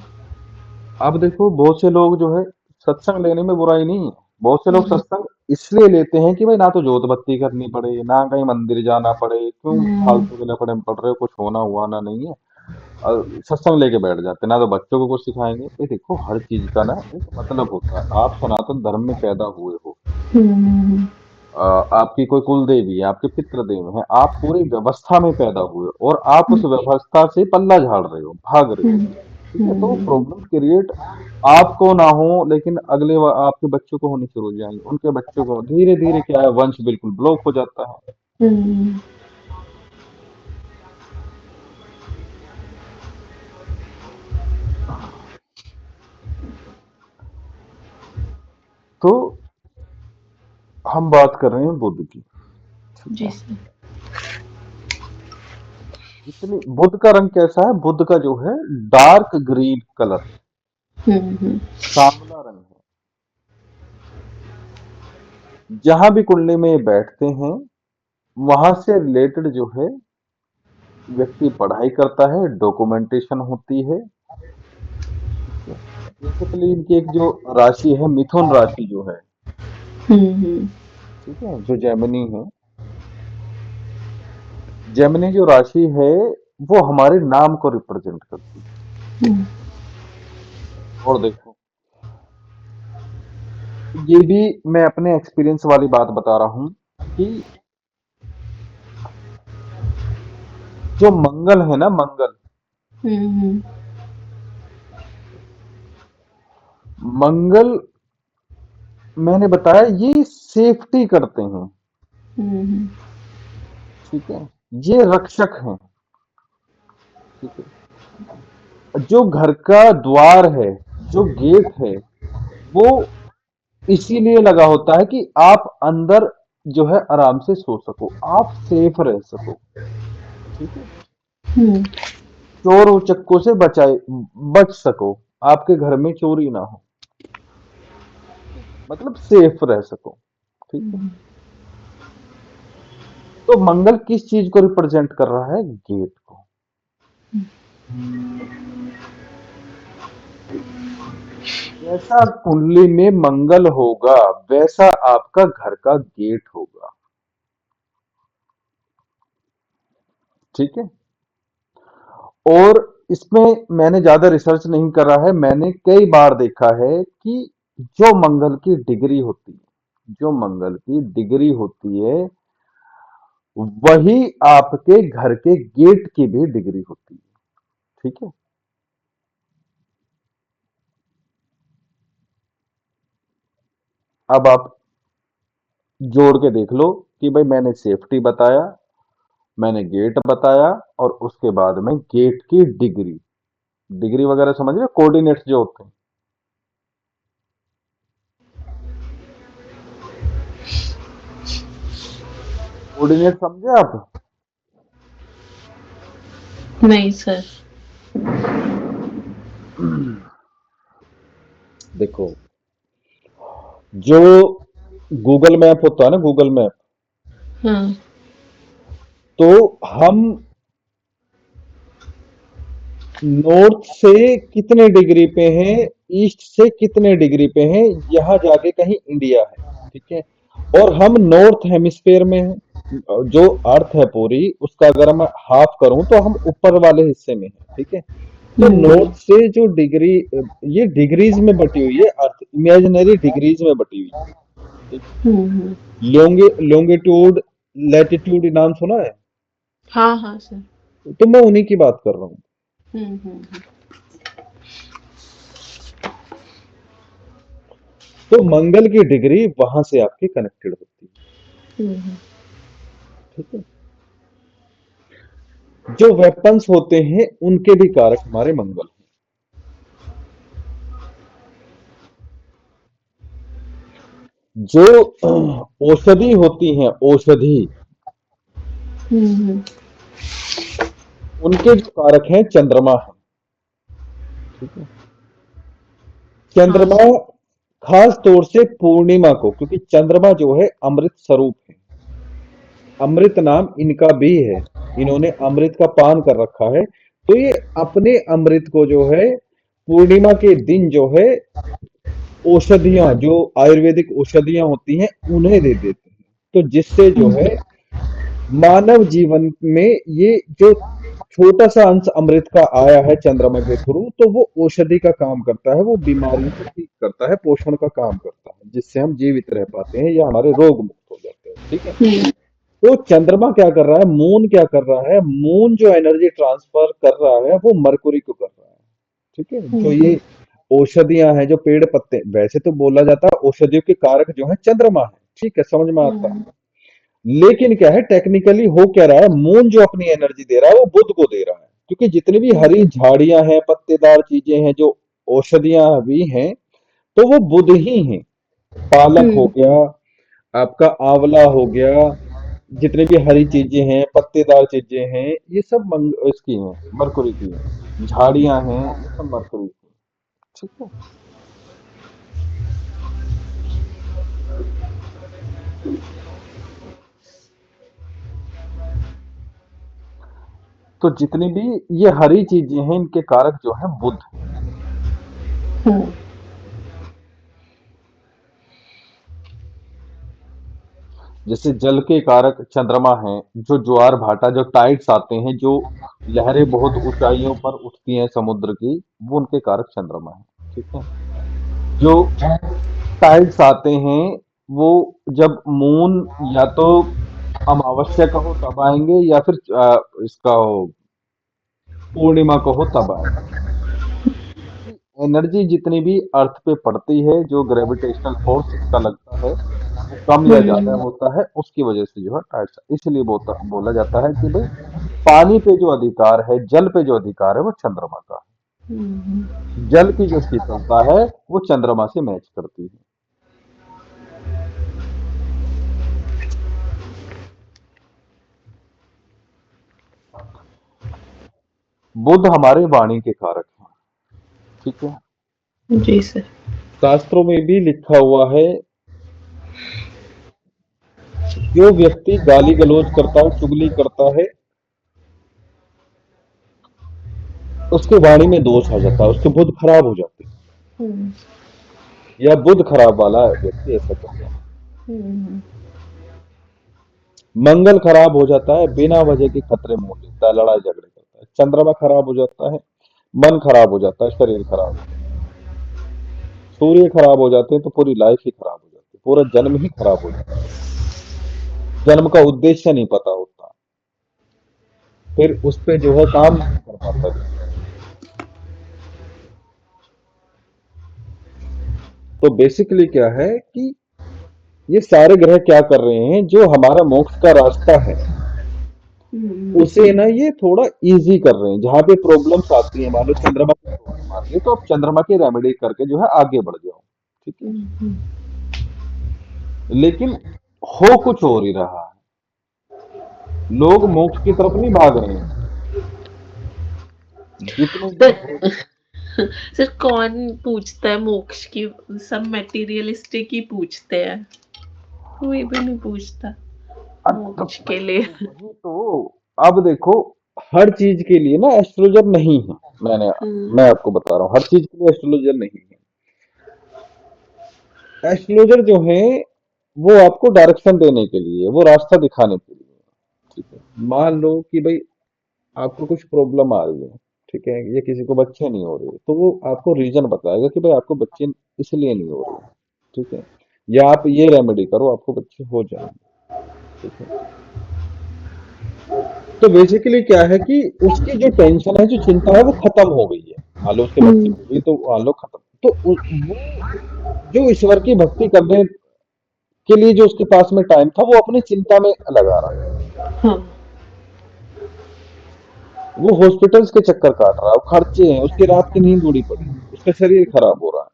अब देखो, बहुत से लोग जो है, सत्संग लेने में बुराई नहीं है। बहुत से लोग हम्म। सत्संग इसलिए लेते हैं कि भाई ना तो जोत बत्ती करनी पड़े, ना कहीं मंदिर जाना पड़े, क्यों हम्म। फालतू के लफड़े में पड़ रहे हो, कुछ होना हुआ ना नहीं है। सत्संग लेके बैठ जाते हैं, ना तो बच्चों को कुछ सिखाएंगे। ये देखो, हर चीज का ना एक मतलब होता है। आप सनातन धर्म में पैदा हुए हो, हम्म। आपकी कोई कुल देवी है, आपके पितृ देव हैं, आप पूरी व्यवस्था में पैदा हुए और आप उस व्यवस्था से पल्ला झाड़ रहे हो, भाग रहे हो। ठीक है, तो हम्म। प्रॉब्लम क्रिएट आपको ना हो, लेकिन आपके बच्चों को होनी शुरू हो जाएंगे, उनके बच्चों को धीरे धीरे क्या है, वंश बिल्कुल ब्लॉक हो जाता है। हम्म। तो हम बात कर रहे हैं बुद्ध की। ठीक जी है, सर। इतनी बुद्ध का रंग कैसा है, बुद्ध का जो है डार्क ग्रीन कलर, हम्म। सांवला रंग है। जहां भी कुंडली में ये बैठते हैं, वहां से रिलेटेड जो है व्यक्ति पढ़ाई करता है, डॉक्यूमेंटेशन होती है। ठीक है, बेसिकली इनकी एक जो राशि है, मिथुन राशि जो है, हम्म। ठीक है, जो जेमिनी है, जेमिनी जो राशि है, वो हमारे नाम को रिप्रेजेंट करती है। हम्म। और देखो, ये भी मैं अपने एक्सपीरियंस वाली बात बता रहा हूं कि जो मंगल है ना, मंगल, हम्म। मंगल मैंने बताया ये सेफ्टी करते हैं। हम्म। ठीक है, ये रक्षक हैं। ठीक है, जो घर का द्वार है, जो गेट है, वो इसीलिए लगा होता है कि आप अंदर जो है आराम से सो सको, आप सेफ रह सको। ठीक है। हुँ, चोर उचक्कों से बच सको, आपके घर में चोरी ना हो, मतलब सेफ रह सको। ठीक है। हुँ, तो मंगल किस चीज को रिप्रेजेंट कर रहा है? गेट को। जैसा कुंडली में मंगल होगा वैसा आपका घर का गेट होगा। ठीक है। और इसमें मैंने ज्यादा रिसर्च नहीं करा है, मैंने कई बार देखा है कि जो मंगल की डिग्री होती है, जो मंगल की डिग्री होती है वही आपके घर के गेट की भी डिग्री होती है। ठीक है। अब आप जोड़ के देख लो कि भाई मैंने सेफ्टी बताया, मैंने गेट बताया, और उसके बाद में गेट की डिग्री, डिग्री वगैरह समझ रहे, कोऑर्डिनेट्स जो होते हैं, कोऑर्डिनेट समझे आप? नहीं सर। देखो, जो गूगल मैप होता है ना, गूगल मैप, हाँ, तो हम नॉर्थ से कितने डिग्री पे हैं, ईस्ट से कितने डिग्री पे हैं, यहां जाके कहीं इंडिया है। ठीक है। और हम नॉर्थ हेमिस्फेयर में हैं, जो अर्थ है पूरी उसका अगर मैं हाफ करूं तो हम ऊपर वाले हिस्से में हैं। ठीक है। तो हुँ, नॉर्थ से जो डिग्री, ये डिग्रीज में बटी हुई है, अर्थ इमेजिनरी डिग्रीज में बटी हुई है। ठीक है। हुँ, हुँ। लोंगिट्यूड, लैटिट्यूड नाम सुना है? हाँ, हाँ सर। तो मैं उन्हीं की बात कर रहा हूँ। हुँ, हुँ, हुँ। तो मंगल की डिग्री वहां से आपकी कनेक्टेड होती है। हुँ, हुँ। ठीक है। जो वेपन्स होते हैं उनके भी कारक हमारे मंगल हैं। जो औषधि होती हैं, औषधि, हुँ, हुँ। उनके जो कारक हैं चंद्रमा है। ठीक है। हाँ चंद्रमा, सर। खास तौर से पूर्णिमा को, क्योंकि चंद्रमा जो है अमृत स्वरूप है, अमृत नाम इनका भी है, इन्होंने अमृत का पान कर रखा है, तो ये अपने अमृत को जो है पूर्णिमा के दिन जो है औषधियां, जो आयुर्वेदिक औषधियां होती हैं उन्हें दे देते हैं। तो जिससे जो हुँ, है मानव जीवन में ये जो छोटा सा अंश अमृत का आया है चंद्रमा के थ्रू, तो वो औषधि का काम करता है, वो बीमारियों को ठीक करता है, पोषण का काम करता है, जिससे हम जीवित रह पाते हैं या हमारे रोग मुक्त हो जाते हैं। ठीक है। हुँ, तो चंद्रमा क्या कर रहा है, मून क्या कर रहा है, मून जो एनर्जी ट्रांसफर कर रहा है वो मरकुरी को कर रहा है। ठीक है। जो हुँ, ये औषधियां हैं, जो पेड़ पत्ते, वैसे तो बोला जाता है औषधियों के कारक जो है चंद्रमा है। ठीक है, समझ में आता है। हुँ, लेकिन क्या है, टेक्निकली हो क्या रहा है, मून जो अपनी एनर्जी दे रहा है वो बुध को दे रहा है, क्योंकि जितनी भी हुँ, हरी झाड़ियां हैं, पत्तेदार चीजें हैं, जो औषधियां भी हैं, तो वो बुध ही हैं। पालक हो हुँ, गया, आपका आंवला हो गया, जितनी भी हरी चीजें हैं, पत्तेदार चीजें हैं, ये सब इसकी हैं, मरकुरी की हैं। झाड़ियां हैं, ये सब मरकुरी की हैं। ठीक है। तो जितनी भी ये हरी चीजें हैं, इनके कारक जो है बुध है। हुँ, जैसे जल के कारक चंद्रमा है, जो ज्वार भाटा, जो टाइड्स आते हैं, जो लहरें बहुत ऊंचाइयों पर उठती हैं समुद्र की, वो उनके कारक चंद्रमा है। ठीक है। जो टाइड्स आते हैं वो जब मून, या तो अमावस्या का हो तब आएंगे, या फिर इसका हो पूर्णिमा को हो तब आएंगे। क्योंकि एनर्जी जितनी भी अर्थ पे पड़ती है, जो ग्रेविटेशनल फोर्स इसका लगता है, वो कम या ज्यादा हुँ, होता है, उसकी वजह से जो है टाइड्स, इसलिए बोला जाता है कि भाई पानी पे जो अधिकार है, जल पे जो अधिकार है वो चंद्रमा का हुँ, हुँ। है। जल की जो शीतलता है वो चंद्रमा से मैच करती है। बुध हमारे वाणी के कारक हैं। ठीक है। जी सर। शास्त्रों में भी लिखा हुआ है, जो व्यक्ति गाली गलौज करता है, चुगली करता है, उसके वाणी में दोष आ जाता है, उसके बुध खराब हो जाते हैं, हम्म। या बुध खराब वाला व्यक्ति ऐसा करता है। हम्म। मंगल खराब हो जाता है, बिना वजह के खतरे मोल लेता है, लड़ाई झगड़े करता है। चंद्रमा खराब हो जाता है, मन खराब हो जाता है, शरीर खराब हो जाता है। सूर्य खराब हो जाते हैं तो पूरी लाइफ ही खराब हो जाती है, पूरा जन्म ही खराब हो जाता है। जन्म का उद्देश्य नहीं पता होता, फिर उस पे जो है काम नहीं कर पाता व्यक्ति। तो बेसिकली क्या है कि ये सारे ग्रह क्या कर रहे हैं, जो हमारा मोक्ष का रास्ता है हम्म। उसे ना ये थोड़ा इजी कर रहे हैं। जहां पे प्रॉब्लम्स आती है, मान लो चंद्रमा की प्रॉब्लम आ रही है, तो आप चंद्रमा की रेमेडी करके जो है आगे बढ़ जाओ। ठीक है। हम्म। लेकिन हो कुछ और ही रहा है, लोग मोक्ष की तरफ नहीं भाग रहे हैं। जितने भी सर सर कौन पूछता है मोक्ष की? सब मटेरियलिस्टिक ही पूछते हैं, कोई भी नहीं पूछता तो मोक्ष के लिए। वही तो, अब देखो, हर चीज के लिए ना एस्ट्रोलॉजर नहीं है। मैंने हम्म। मैं आपको बता रहा हूँ, हर चीज के लिए एस्ट्रोलॉजर नहीं है। एस्ट्रोलॉजर जो है वो आपको डायरेक्शन देने के लिए, वो रास्ता दिखाने के लिए। ठीक है। मान लो कि भाई आपको कुछ प्रॉब्लम आ रही है, ठीक है, या किसी को बच्चे नहीं हो रहे, तो वो आपको रीजन बताएगा कि भाई आपको बच्चे इसलिए नहीं हो रहे। ठीक है। या आप ये रेमेडी करो, आपको बच्चे हो जाएंगे। ठीक है। तो बेसिकली क्या है कि उसकी जो टेंशन है, जो चिंता है, वो खत्म हो गई है। मान लो उसके बच्चे हम्म। हो गए तो मान लो खत्म। तो वो जो ईश्वर की भक्ति करने के लिए जो उसके पास में टाइम था, वो अपनी चिंता में लगा रहा है। हाँ। वो हॉस्पिटल्स के चक्कर काट रहा है, वो खर्चे हैं, उसकी रात की नींद उड़ी पड़ी है, उसका शरीर खराब हो रहा है।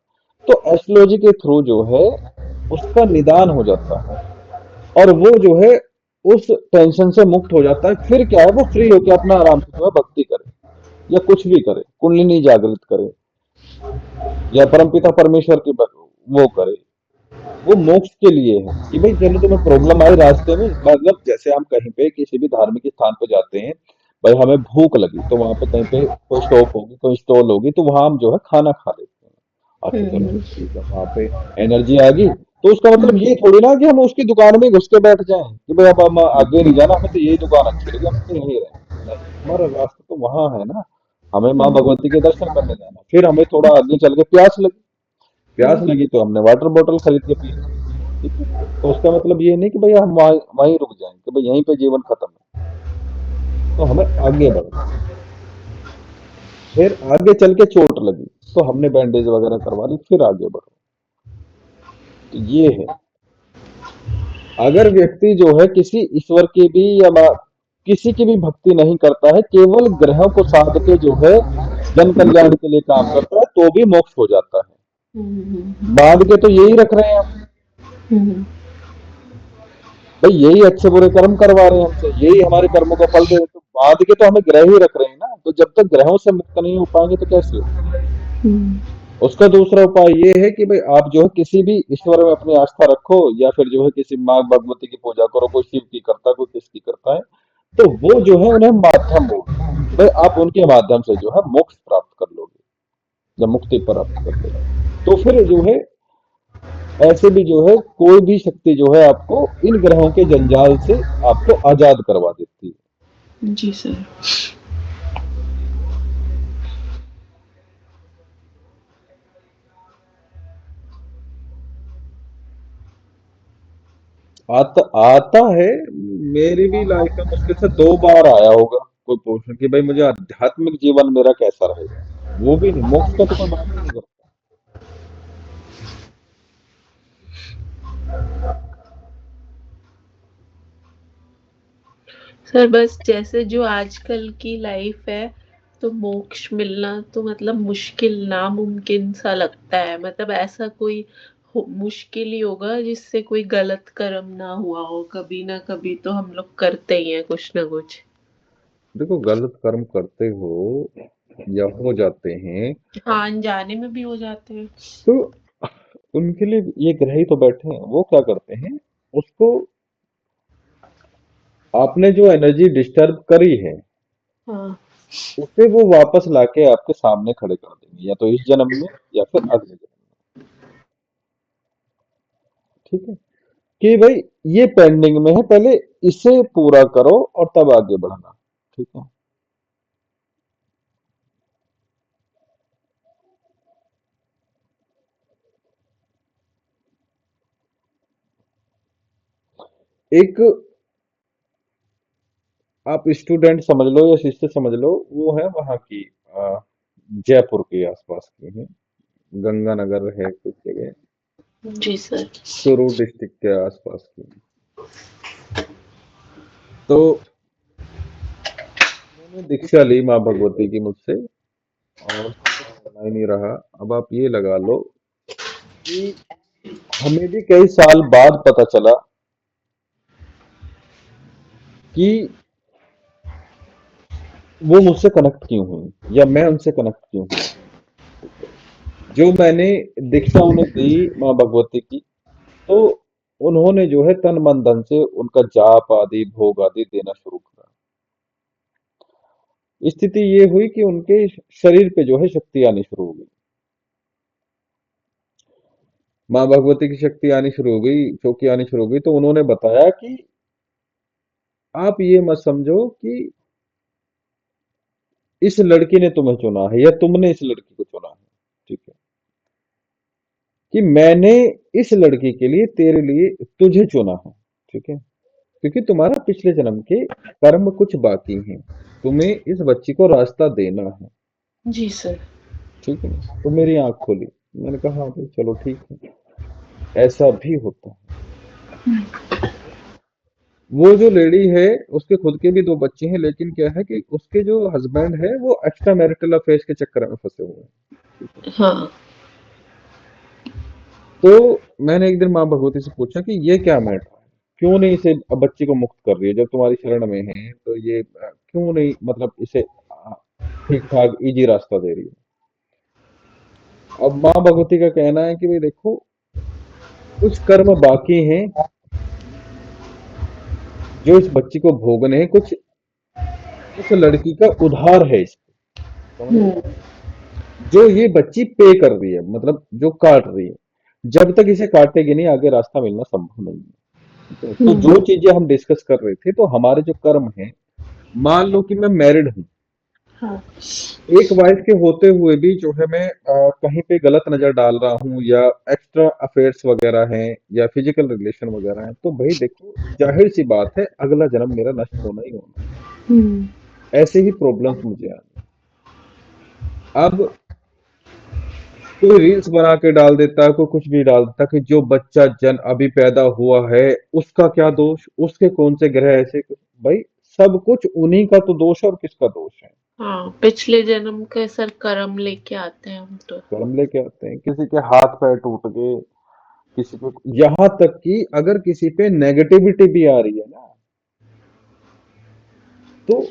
तो एस्ट्रोलॉजी के थ्रू जो है उसका निदान हो जाता है, और वो जो है उस टेंशन से मुक्त हो जाता है। फिर क्या है, वो फ्री होकर अपना आराम से जो है भक्ति करे, या कुछ भी करे, कुंडलिनी जागृत करे, या परमपिता परमेश्वर की वो करे। वो मोक्ष के लिए है कि भाई चलो तुम्हें प्रॉब्लम आई रास्ते में, मतलब जैसे हम कहीं पे किसी भी धार्मिक स्थान पे जाते हैं, भाई हमें भूख लगी तो वहां पे कहीं पे कोई शॉप होगी, कोई स्टॉल होगी, तो वहां हम जो है खाना खा लेते हैं। अच्छा चलो हम्म। ठीक है, वहां पे एनर्जी आ गई, तो उसका मतलब हम्म। ये थोड़ी ना कि हम उसकी दुकान में घुस के बैठ जाएं कि भाई अब हम आगे नहीं जाना, हमें तो यही दुकान अच्छी लगी, हम तो यहीं रहे। नहीं, हमारा रास्ता तो वहां है ना, हमें माँ हम्म। भगवती के दर्शन करने जाना। फिर हमें थोड़ा आगे चल के प्यास लगी, प्यास लगी तो हमने वाटर बॉटल खरीद के पी ली। ठीक है। तो उसका मतलब ये नहीं कि भैया हम वहीं वहीं रुक जाएं कि भाई यहीं पे जीवन खत्म है। तो हमें आगे बढ़ना है। फिर आगे चल के चोट लगी तो हमने बैंडेज वगैरह करवा ली, फिर आगे बढ़ो। तो ये है, अगर व्यक्ति जो है किसी ईश्वर की भी या किसी की भी भक्ति नहीं करता है, केवल ग्रहों को साध के जो है जन कल्याण के लिए काम करता है, तो भी मोक्ष हो जाता है। हम्म। बांध के तो यही रख रहे हैं हम, हम्म। भाई यही अच्छे बुरे कर्म करवा रहे हैं हमसे, यही हमारे कर्मों का फल दे रहे हैं, तो बांध के तो हमें ग्रह ही रख रहे हैं ना। तो जब तक ग्रहों से मुक्त नहीं हो पाएंगे तो कैसे हो? हम्म। उसका दूसरा उपाय ये है कि भाई आप जो है किसी भी ईश्वर में अपनी आस्था रखो, या फिर जो है किसी माँ भगवती की पूजा करो, कोई शिव की करता है, कोई किसकी करता है। तो वो जो है उन्हें माध्यम बोलते हैं कि भाई आप उनके माध्यम से जो है मोक्ष प्राप्त कर लोगे, या मुक्ति प्राप्त कर लोगे। तो फिर जो है ऐसे भी जो है कोई भी शक्ति जो है आपको इन ग्रहों के जंजाल से आपको आजाद करवा देती है। जी सर। आता आता है। मेरी भी लाइफ में मुश्किल से 2 बार आया होगा कोई पूछने कि भाई मुझे आध्यात्मिक जीवन मेरा कैसा रहेगा। वो भी नहीं, मोक्ष का तो कोई बात ही नहीं करता। सर बस जैसे जो आजकल की लाइफ है, तो मोक्ष मिलना तो मतलब मुश्किल, नामुमकिन सा लगता है। मतलब ऐसा कोई मुश्किल ही होगा जिससे कोई गलत कर्म ना हुआ हो, कभी ना कभी तो हम लोग करते ही हैं कुछ ना कुछ। देखो गलत कर्म करते हो या हो जाते हैं हाँ, अनजाने में भी हो जाते हैं। तो उनके लिए ये ग्रह ही तो बैठे हैं, वो क्या करते हैं उसको, आपने जो एनर्जी डिस्टर्ब करी है हाँ। उसे वो वापस लाके आपके सामने खड़े कर देंगे, या तो इस जन्म में या फिर अगले जन्म में। ठीक है, कि भाई ये पेंडिंग में है, पहले इसे पूरा करो और तब आगे बढ़ना। ठीक है। एक आप स्टूडेंट समझ लो या शिष्य समझ लो, वो है वहां की जयपुर के आसपास की है, गंगानगर है कुछ जगह, जी सर। चूरू डिस्ट्रिक्ट के आसपास की। तो उन्होंने दीक्षा ली माँ भगवती की मुझसे, और उससे कुछ बना ही नहीं रहा। अब आप ये लगा लो कि हमें भी कई साल बाद पता चला कि वो मुझसे कनेक्ट क्यों हुई या मैं उनसे कनेक्ट क्यों हुआ। ठीक है। जो मैंने दीक्षा उन्हें दी माँ भगवती की, तो उन्होंने जो है तन मन धन से उनका जाप आदि भोग आदि देना शुरू करा। स्थिति ये हुई कि उनके शरीर पे जो है शक्ति आनी शुरू हो गई, माँ भगवती की शक्ति आनी शुरू हो गई, चौकी आनी शुरू हो गई। तो उन्होंने बताया कि आप ये मत समझो कि इस लड़की ने तुम्हें चुना है या तुमने इस लड़की को चुना है। ठीक है, कि मैंने इस लड़की के लिए तेरे लिए तुझे चुना है। ठीक है, क्योंकि तुम्हारा पिछले जन्म के कर्म कुछ बाकी हैं, तुम्हें इस बच्ची को रास्ता देना है। जी सर। ठीक है, तो मेरी आंख खोली। मैंने कहा हाँ भाई चलो ठीक है, ऐसा भी होता है। वो जो लेडी है उसके खुद के भी दो बच्चे हैं, लेकिन क्या है कि उसके जो हस्बैंड है वो एक्स्ट्रा मैरिटल अफेयर्स के चक्कर में फंसे हुए हैं। ठीक है। हाँ। तो मैंने एक दिन माँ भगवती से पूछा कि ये क्या मैटर है, क्यों नहीं इसे बच्ची को मुक्त कर रही है, जब तुम्हारी शरण में है तो ये क्यों नहीं मतलब इसे ठीक ठाक इजी रास्ता दे रही है। अब माँ भगवती का कहना है कि भाई देखो, कुछ कर्म बाकी हैं जो इस बच्ची को भोगने हैं, कुछ उस लड़की का उधार है इस पे, समझ रहे हुँ। हो? जो ये बच्ची पे कर रही है, मतलब जो काट रही है, जब तक इसे काटेगी नहीं आगे रास्ता मिलना संभव नहीं है। ठीक है, तो हुँ। जो चीजें हम डिस्कस कर रहे थे, तो हमारे जो कर्म है, मान लो कि मैं मैरिड हूँ, हाँ। एक वाइफ के होते हुए भी जो है मैं कहीं पे गलत नजर डाल रहा हूँ, या एक्स्ट्रा अफेयर्स वगैरह हैं या फिजिकल रिलेशन वगैरह हैं, तो भाई देखो जाहिर सी बात है अगला जन्म मेरा नष्ट होना ही होना हुँ। है। ऐसे ही प्रॉब्लम्स मुझे आनी। अब कोई रील्स बना के डाल देता है, कोई कुछ भी डाल देता है कि जो बच्चा जन अभी पैदा हुआ है उसका क्या दोष, उसके कौन से ग्रह ऐसे। भाई सब कुछ उन्हीं का तो दोष है, और किसका दोष है। हाँ, पिछले जन्म के सर कर्म लेके आते हैं हम तो। कर्म लेके आते हैं, किसी के हाथ पैर टूट गए, किसी पे, यहाँ तक कि अगर किसी पे नेगेटिविटी भी आ रही है ना, तो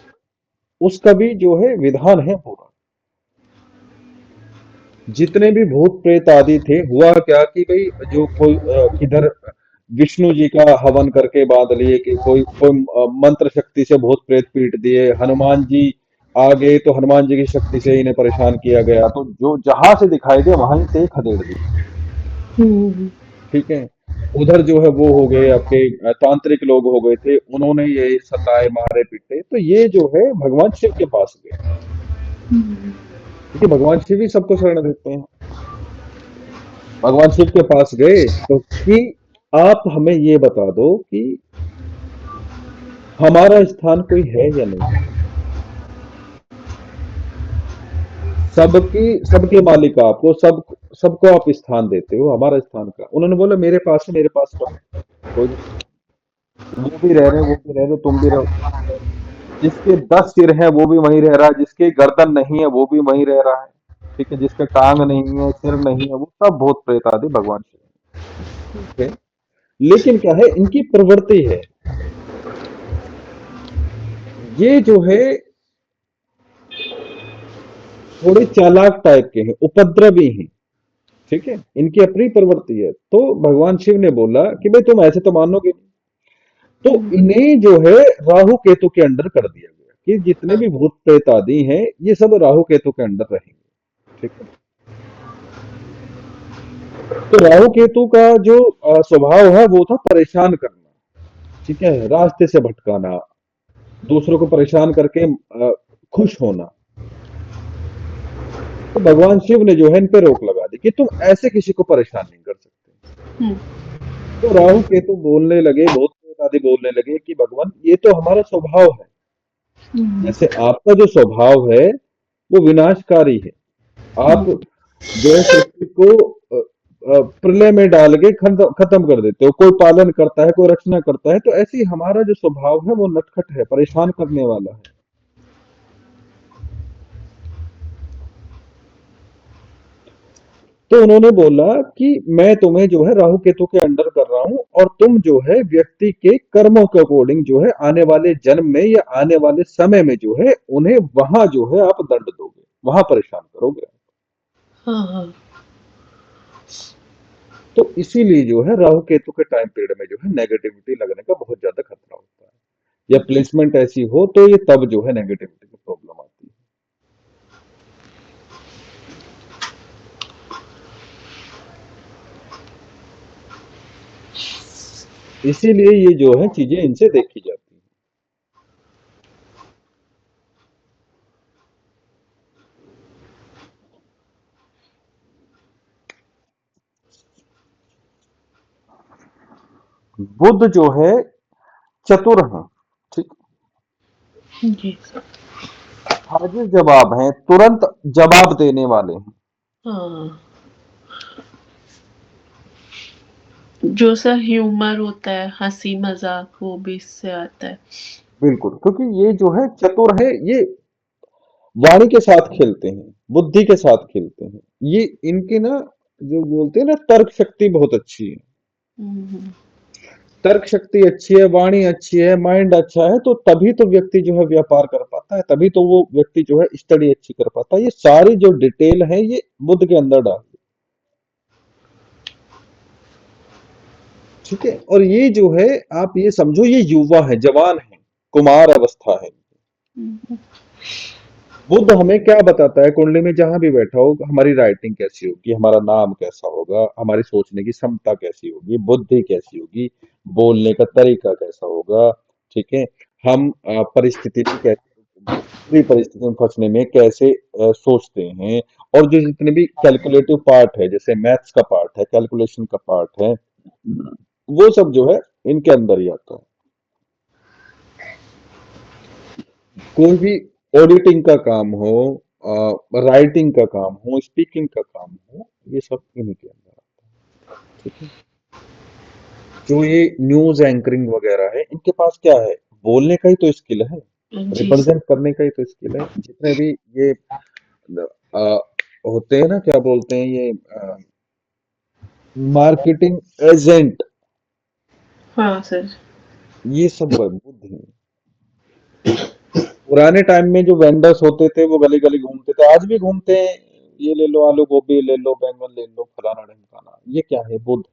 उसका भी जो है विधान है पूरा। जितने भी भूत प्रेत आदि थे, हुआ क्या कि भाई जो कोई किधर विष्णु जी का हवन करके बांध लिए, कि कोई कोई मंत्र शक्ति से भूत प्रेत पीट दिए, हनुमान जी आ गए तो हनुमान जी की शक्ति से इन्हें परेशान किया गया, तो जो जहां से दिखाई दे वहीं से ही खदेड़ दिया। हुँ। ठीक है। उधर जो है वो हो गए आपके तांत्रिक लोग हो गए थे, उन्होंने ये सताए मारे पीटे, तो ये जो है भगवान शिव के पास गए, हुँ। क्योंकि भगवान शिव ही सबको शरण देते हैं। भगवान शिव के पास गए तो कि आप हमें ये बता दो कि हमारा स्थान कोई है या नहीं, सबकी सबके मालिक आपको, सब सबको आप स्थान देते हो, हमारा स्थान का। उन्होंने बोला मेरे पास है, मेरे पास रहो, कोई दिक्कत नहीं। वो भी रह रहे हैं, वो भी रह रहे, तुम भी रहो। जिसके 10 सिर हैं वो भी वहीं रह रहा है, जिसके गर्दन नहीं है वो भी वहीं रह रहा है। ठीक है, जिसके टांग नहीं है सिर नहीं है वो सब भूत प्रेत आदि भगवान शिव हैं। ठीक है, लेकिन क्या है इनकी प्रवृत्ति है, ये जो है थोड़े चालाक टाइप के हैं, उपद्रवी हैं, ठीक है, इनकी अपनी प्रवृत्ति है। तो भगवान शिव ने बोला कि भाई तुम ऐसे तो मानोगे नहीं, तो हुँ, इन्हें जो है राहु केतु के अंडर कर दिया गया कि जितने हाँ, भी भूत प्रेत आदि हैं ये सब राहु केतु के अंडर रहेंगे, ठीक है। तो राहु केतु का जो स्वभाव है वो था परेशान करना, ठीक है, रास्ते से भटकाना, दूसरों को परेशान करके खुश होना। तो भगवान शिव ने जो है इन पे रोक लगा दी कि तुम ऐसे किसी को परेशान नहीं कर सकते। हुँ, तो राहु केतु बोलने लगे, भूत प्रेत आदि बोलने लगे कि भगवान ये तो हमारा स्वभाव है, हुँ, जैसे आपका जो स्वभाव है वो विनाशकारी है। आप हुँ, जो है सृष्टि को प्रलय में डाल के खत्म कर देते हो, कोई पालन करता है, कोई रचना करता है, तो ऐसे ही हमारा जो स्वभाव है वो नटखट है, परेशान करने वाला है। तो उन्होंने बोला कि मैं तुम्हें जो है राहु केतु के अंडर कर रहा हूं, और तुम जो है व्यक्ति के कर्मों के अकॉर्डिंग जो है आने वाले जन्म में या आने वाले समय में जो है उन्हें वहां जो है आप दंड दोगे, वहां परेशान करोगे। हाँ, हाँ। तो इसीलिए जो है राहु केतु के टाइम पीरियड में जो है नेगेटिविटी लगने का बहुत ज्यादा खतरा होता है, या प्लेसमेंट ऐसी हो तो ये तब जो है नेगेटिविटी की प्रॉब्लम आती है। इसीलिए ये जो है चीजें इनसे देखी जाती हैं। बुध जो है चतुर है, ठीक, जी सर। हाजिर जवाब हैं, तुरंत जवाब देने वाले हैं। हाँ, जो सा ह्यूमर होता है, हँसी-मज़ाक वो भी इससे आता है। बिल्कुल, क्योंकि ये जो है चतुर है, ये वाणी के साथ खेलते हैं, बुद्धि के साथ खेलते हैं। ये इनके ना जो बोलते हैं ना तर्क शक्ति बहुत अच्छी है। हुँ, हुँ। तर्क शक्ति अच्छी है, वाणी अच्छी है, माइंड अच्छा है, तो तभी तो व्यक्ति जो है व्यापार कर पाता है, तभी तो वो व्यक्ति जो है स्टडी अच्छी कर पाता है। ये सारी जो डिटेल है ये बुद्ध के अंदर डाल दी, ठीक है। और ये जो है आप ये समझो ये युवा है, जवान है, कुमार अवस्था है। हुँ, हुँ। बुद्ध हमें क्या बताता है, कुंडली में जहां भी बैठा हो हमारी राइटिंग कैसी होगी, हमारा नाम कैसा होगा, हमारी सोचने की क्षमता कैसी होगी, बुद्धि कैसी होगी, बोलने का तरीका कैसा होगा, ठीक है। हम परिस्थिति में कैसे, बुरी परिस्थिति में फंसने में कैसे सोचते हैं। और जो जितने भी कैलकुलेटिव पार्ट है, जैसे मैथ्स का पार्ट है, कैलकुलेशन का पार्ट है, वो सब जो है इनके अंदर ही आता है। कोई भी ऑडिटिंग का काम हो, राइटिंग का काम हो, स्पीकिंग का काम हो, ये सब इन्हीं के अंदर आता है, ठीक है। जो ये न्यूज एंकरिंग वगैरह है इनके पास क्या है, बोलने का ही तो स्किल है, जी सर। रिप्रेजेंट करने का ही तो स्किल है। जितने भी ये आ, होते हैं ना, क्या बोलते हैं ये, मार्केटिंग एजेंट, हाँ सर। ये सब बुद्धि है। पुराने टाइम में जो वेंडर्स होते थे वो गली गली घूमते थे, आज भी घूमते हैं, ये ले लो, आलू गोभी ले लो, बैंगन ले लो, फलाना ढिमकाना, ये क्या है, बुद्ध।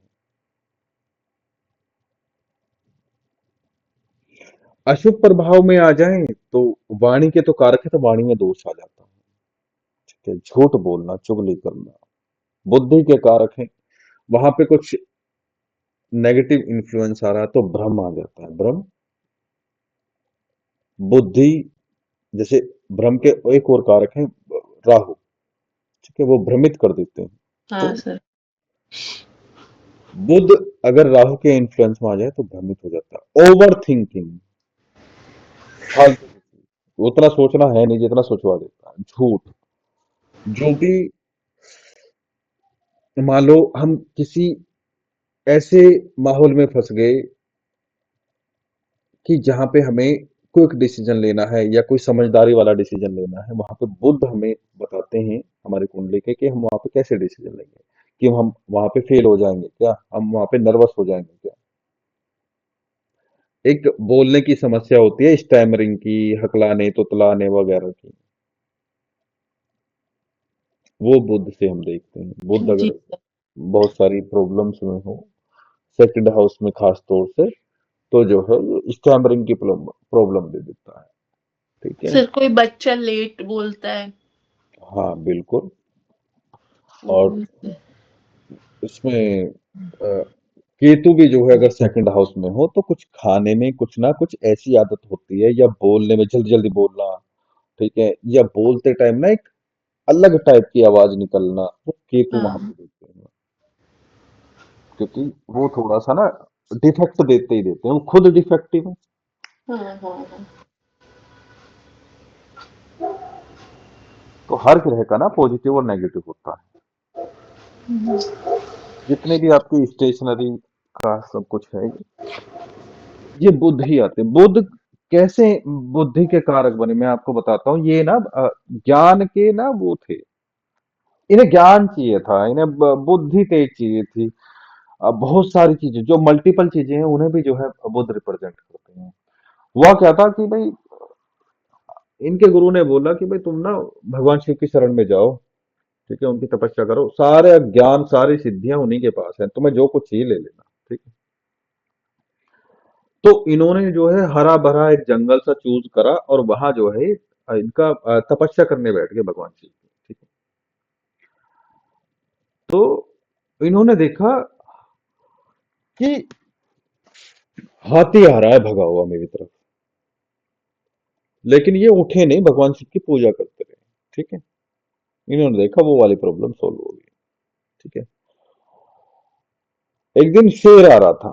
अशुभ प्रभाव में आ जाएं तो वाणी के तो कारक है, तो वाणी में दोष आ जाता है, ठीक है, झूठ बोलना, चुगली करना। बुद्धि के कारक है, वहां पे कुछ नेगेटिव इन्फ्लुएंस आ रहा है तो भ्रम आ जाता है, भ्रम, बुद्धि, जैसे भ्रम के एक और कारक है राहु, ठीक है, वो भ्रमित कर देते हैं। तो हाँ सर। बुध अगर राहु के इन्फ्लुएंस में आ जाए तो भ्रमित हो जाता है, ओवर थिंकिंग, फालतू की चीज, उतना सोचना है नहीं जितना सोचवा देता है, झूठ, जो भी, मान लो हम किसी ऐसे माहौल में फंस गए कि जहां पे हमें क्विक डिसीजन लेना है या कोई समझदारी वाला डिसीजन लेना है, वहां पे बुद्ध हमें बताते हैं हमारे कुंडली के कि हम वहां पे कैसे डिसीजन लेंगे, कि हम वहां पे फेल हो जाएंगे क्या, हम वहां पे नर्वस हो जाएंगे क्या। एक बोलने की समस्या होती है, स्टैमरिंग की, हकलाने तुतलाने वगैरह की, वो बुध से हम देखते हैं। बुध जी अगर सर। बहुत सारी प्रॉब्लम्स में हो, सेकंड हाउस में खास तौर से, तो जो है ये स्टैमरिंग की प्रॉब्लम दे देता है। ठीक है। सर कोई बच्चा लेट बोलता है। हाँ बिल्कुल। और जी सर। इसमें केतु भी जो है अगर सेकंड हाउस में हो तो कुछ खाने में कुछ ना कुछ ऐसी आदत होती है, या बोलने में जल्दी जल्दी बोलना, ठीक है, या बोलते टाइम ना एक अलग टाइप की आवाज निकलना, वो केतु वहां हाँ। पे देते हैं। क्योंकि वो थोड़ा सा ना डिफेक्ट देते ही देते हैं, वो खुद डिफेक्टिव है। हाँ हाँ हाँ। तो हर ग्रह का ना पॉजिटिव और नेगेटिव होता है। जितने भी आपकी स्टेशनरी का सब कुछ है, ये बुध ही आते हैं। बुध कैसे बुद्धि के कारक बने, मैं आपको बताता हूँ। ये ना ज्ञान के ना वो थे, इन्हें ज्ञान चाहिए था, इन्हें बुद्धि तेज चाहिए थी। बहुत सारी चीजें जो मल्टीपल चीजें हैं उन्हें भी जो है बुध रिप्रेजेंट करते हैं। हुआ क्या था कि भाई इनके गुरु ने बोला कि भाई तुम ना भगवान शिव की शरण में जाओ, ठीक है, उनकी तपस्या करो, सारे ज्ञान सारी सिद्धियां उन्हीं के पास है, तुम्हें जो कुछ चाहिए ले लेना। ठीक है। तो इन्होंने जो है हरा भरा एक जंगल सा चूज करा और वहां जो है इनका तपस्या करने बैठ गए भगवान शिव की। ठीक है। तो इन्होंने देखा कि हाथी आ रहा है भगा हुआ मेरी तरफ, लेकिन ये उठे नहीं, भगवान शिव की पूजा करते रहे। ठीक है। इन्होंने देखा वो वाली प्रॉब्लम सॉल्व हो गई। ठीक है। एक दिन शेर आ रहा था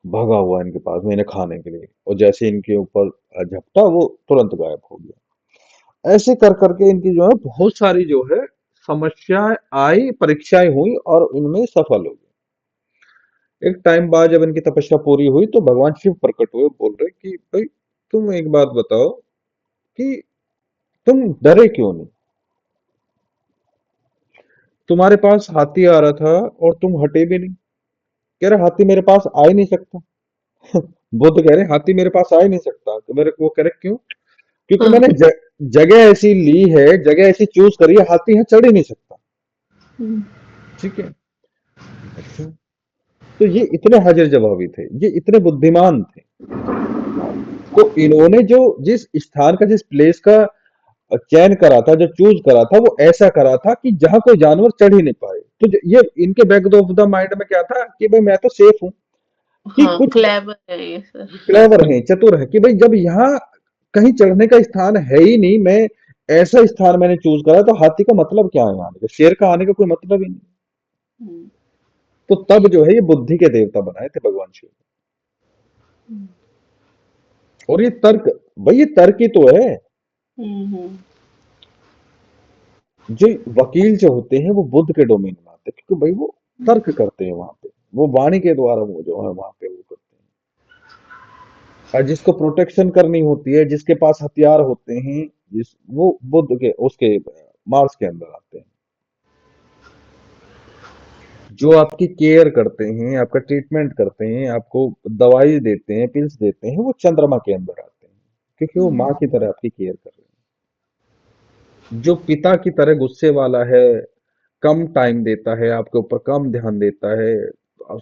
भगा हुआ इनके पास में इन्हें खाने के लिए, और जैसे इनके ऊपर झपटा वो तुरंत गायब हो गया। ऐसे कर करके इनकी जो है बहुत सारी जो है समस्याएं आई, परीक्षाएं हुई और इनमें सफल हो गए। एक टाइम बाद जब इनकी तपस्या पूरी हुई तो भगवान शिव प्रकट हुए, बोल रहे कि भाई तुम एक बात बताओ कि तुम डरे क्यों नहीं? तुम्हारे पास हाथी आ रहा था और तुम हटे भी नहीं। कह रहे हाथी मेरे पास आ ही नहीं सकता। बुद्ध कह रहे हाथी मेरे पास आ ही नहीं सकता। तो मेरे को वो कह रहे क्यों? क्योंकि हाँ। मैंने जगह ऐसी ली है, जगह ऐसी चूज करी है, हाथी यहाँ चढ़ ही नहीं सकता। हम्म। ठीक है। अच्छा। तो ये इतने हाजिर जवाबी थे, ये इतने बुद्धिमान थे। तो इन्होंने जो जिस स्थान का जिस प्लेस का चयन करा था, जो चूज करा था, वो ऐसा करा था कि जहां कोई जानवर चढ़ ही नहीं पाए। तो ये इनके बैक ऑफ द माइंड में क्या था कि भाई मैं तो सेफ हूं, कि हाँ कुछ क्लेवर है ये सर। क्लेवर है, चतुर है, कि भाई जब यहाँ कहीं चढ़ने का स्थान है ही नहीं, मैं ऐसा स्थान मैंने चूज करा, तो हाथी का मतलब क्या है आने का, शेर का आने का कोई मतलब ही नहीं। हम्म। तो तब जो है ये बुद्धि के देवता बनाए थे भगवान शिव। और ये तर्क, भाई ये तर्क ही तो है। हम्म। जो वकील जो होते हैं वो बुद्ध के डोमेन में आते हैं, क्योंकि भाई वो तर्क करते हैं वहां पे, वो वाणी के द्वारा वो जो है वहां पे वो करते हैं। और जिसको प्रोटेक्शन करनी होती है, जिसके पास हथियार होते हैं, जिस वो बुद्ध के उसके मार्स के अंदर आते हैं। जो आपकी केयर करते हैं, आपका ट्रीटमेंट करते हैं, आपको दवाई देते हैं, पिल्स देते हैं, वो चंद्रमा के अंदर आते हैं, क्योंकि वो माँ की तरह आपकी केयर कर रहे हैं। जो पिता की तरह गुस्से वाला है, कम टाइम देता है आपके ऊपर, कम ध्यान देता है,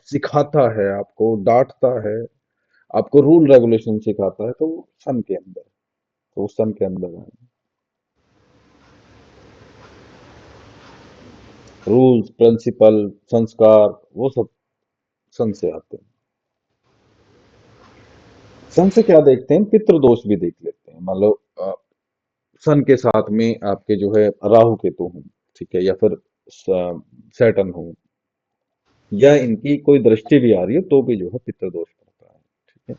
सिखाता है आपको, डांटता है, आपको रूल रेगुलेशन सिखाता है, तो वो सन के अंदर, तो वो सन के अंदर है। रूल्स, प्रिंसिपल, संस्कार, वो सब सन से आते हैं। सन से क्या देखते हैं, पितृदोष भी देख लेते हैं। मान लो सन के साथ में आपके जो है राहु केतु हूँ, ठीक है, या फिर सैटर्न हूँ, या इनकी कोई दृष्टि भी आ रही है तो भी जो है पितृदोष पड़ता है। ठीक है।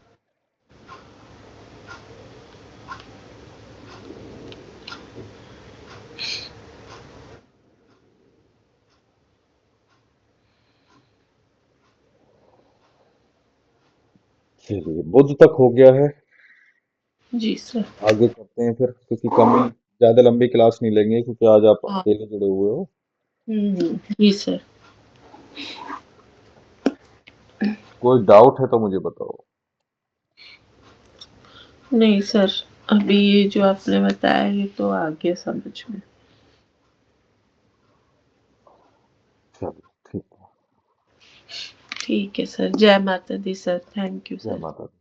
चलिए बुध तक हो गया है। जी सर। आगे करते हैं फिर, क्योंकि कम ही, ज्यादा लंबी क्लास नहीं लेंगे, क्योंकि आज आप हाँ। अकेले जुड़े हुए हो। जी सर। कोई डाउट है तो मुझे बताओ। नहीं सर, अभी ये जो आपने बताया ये तो आ गया समझ में। ठीक है सर, जय माता दी सर, थैंक यू जय सर। माता दी।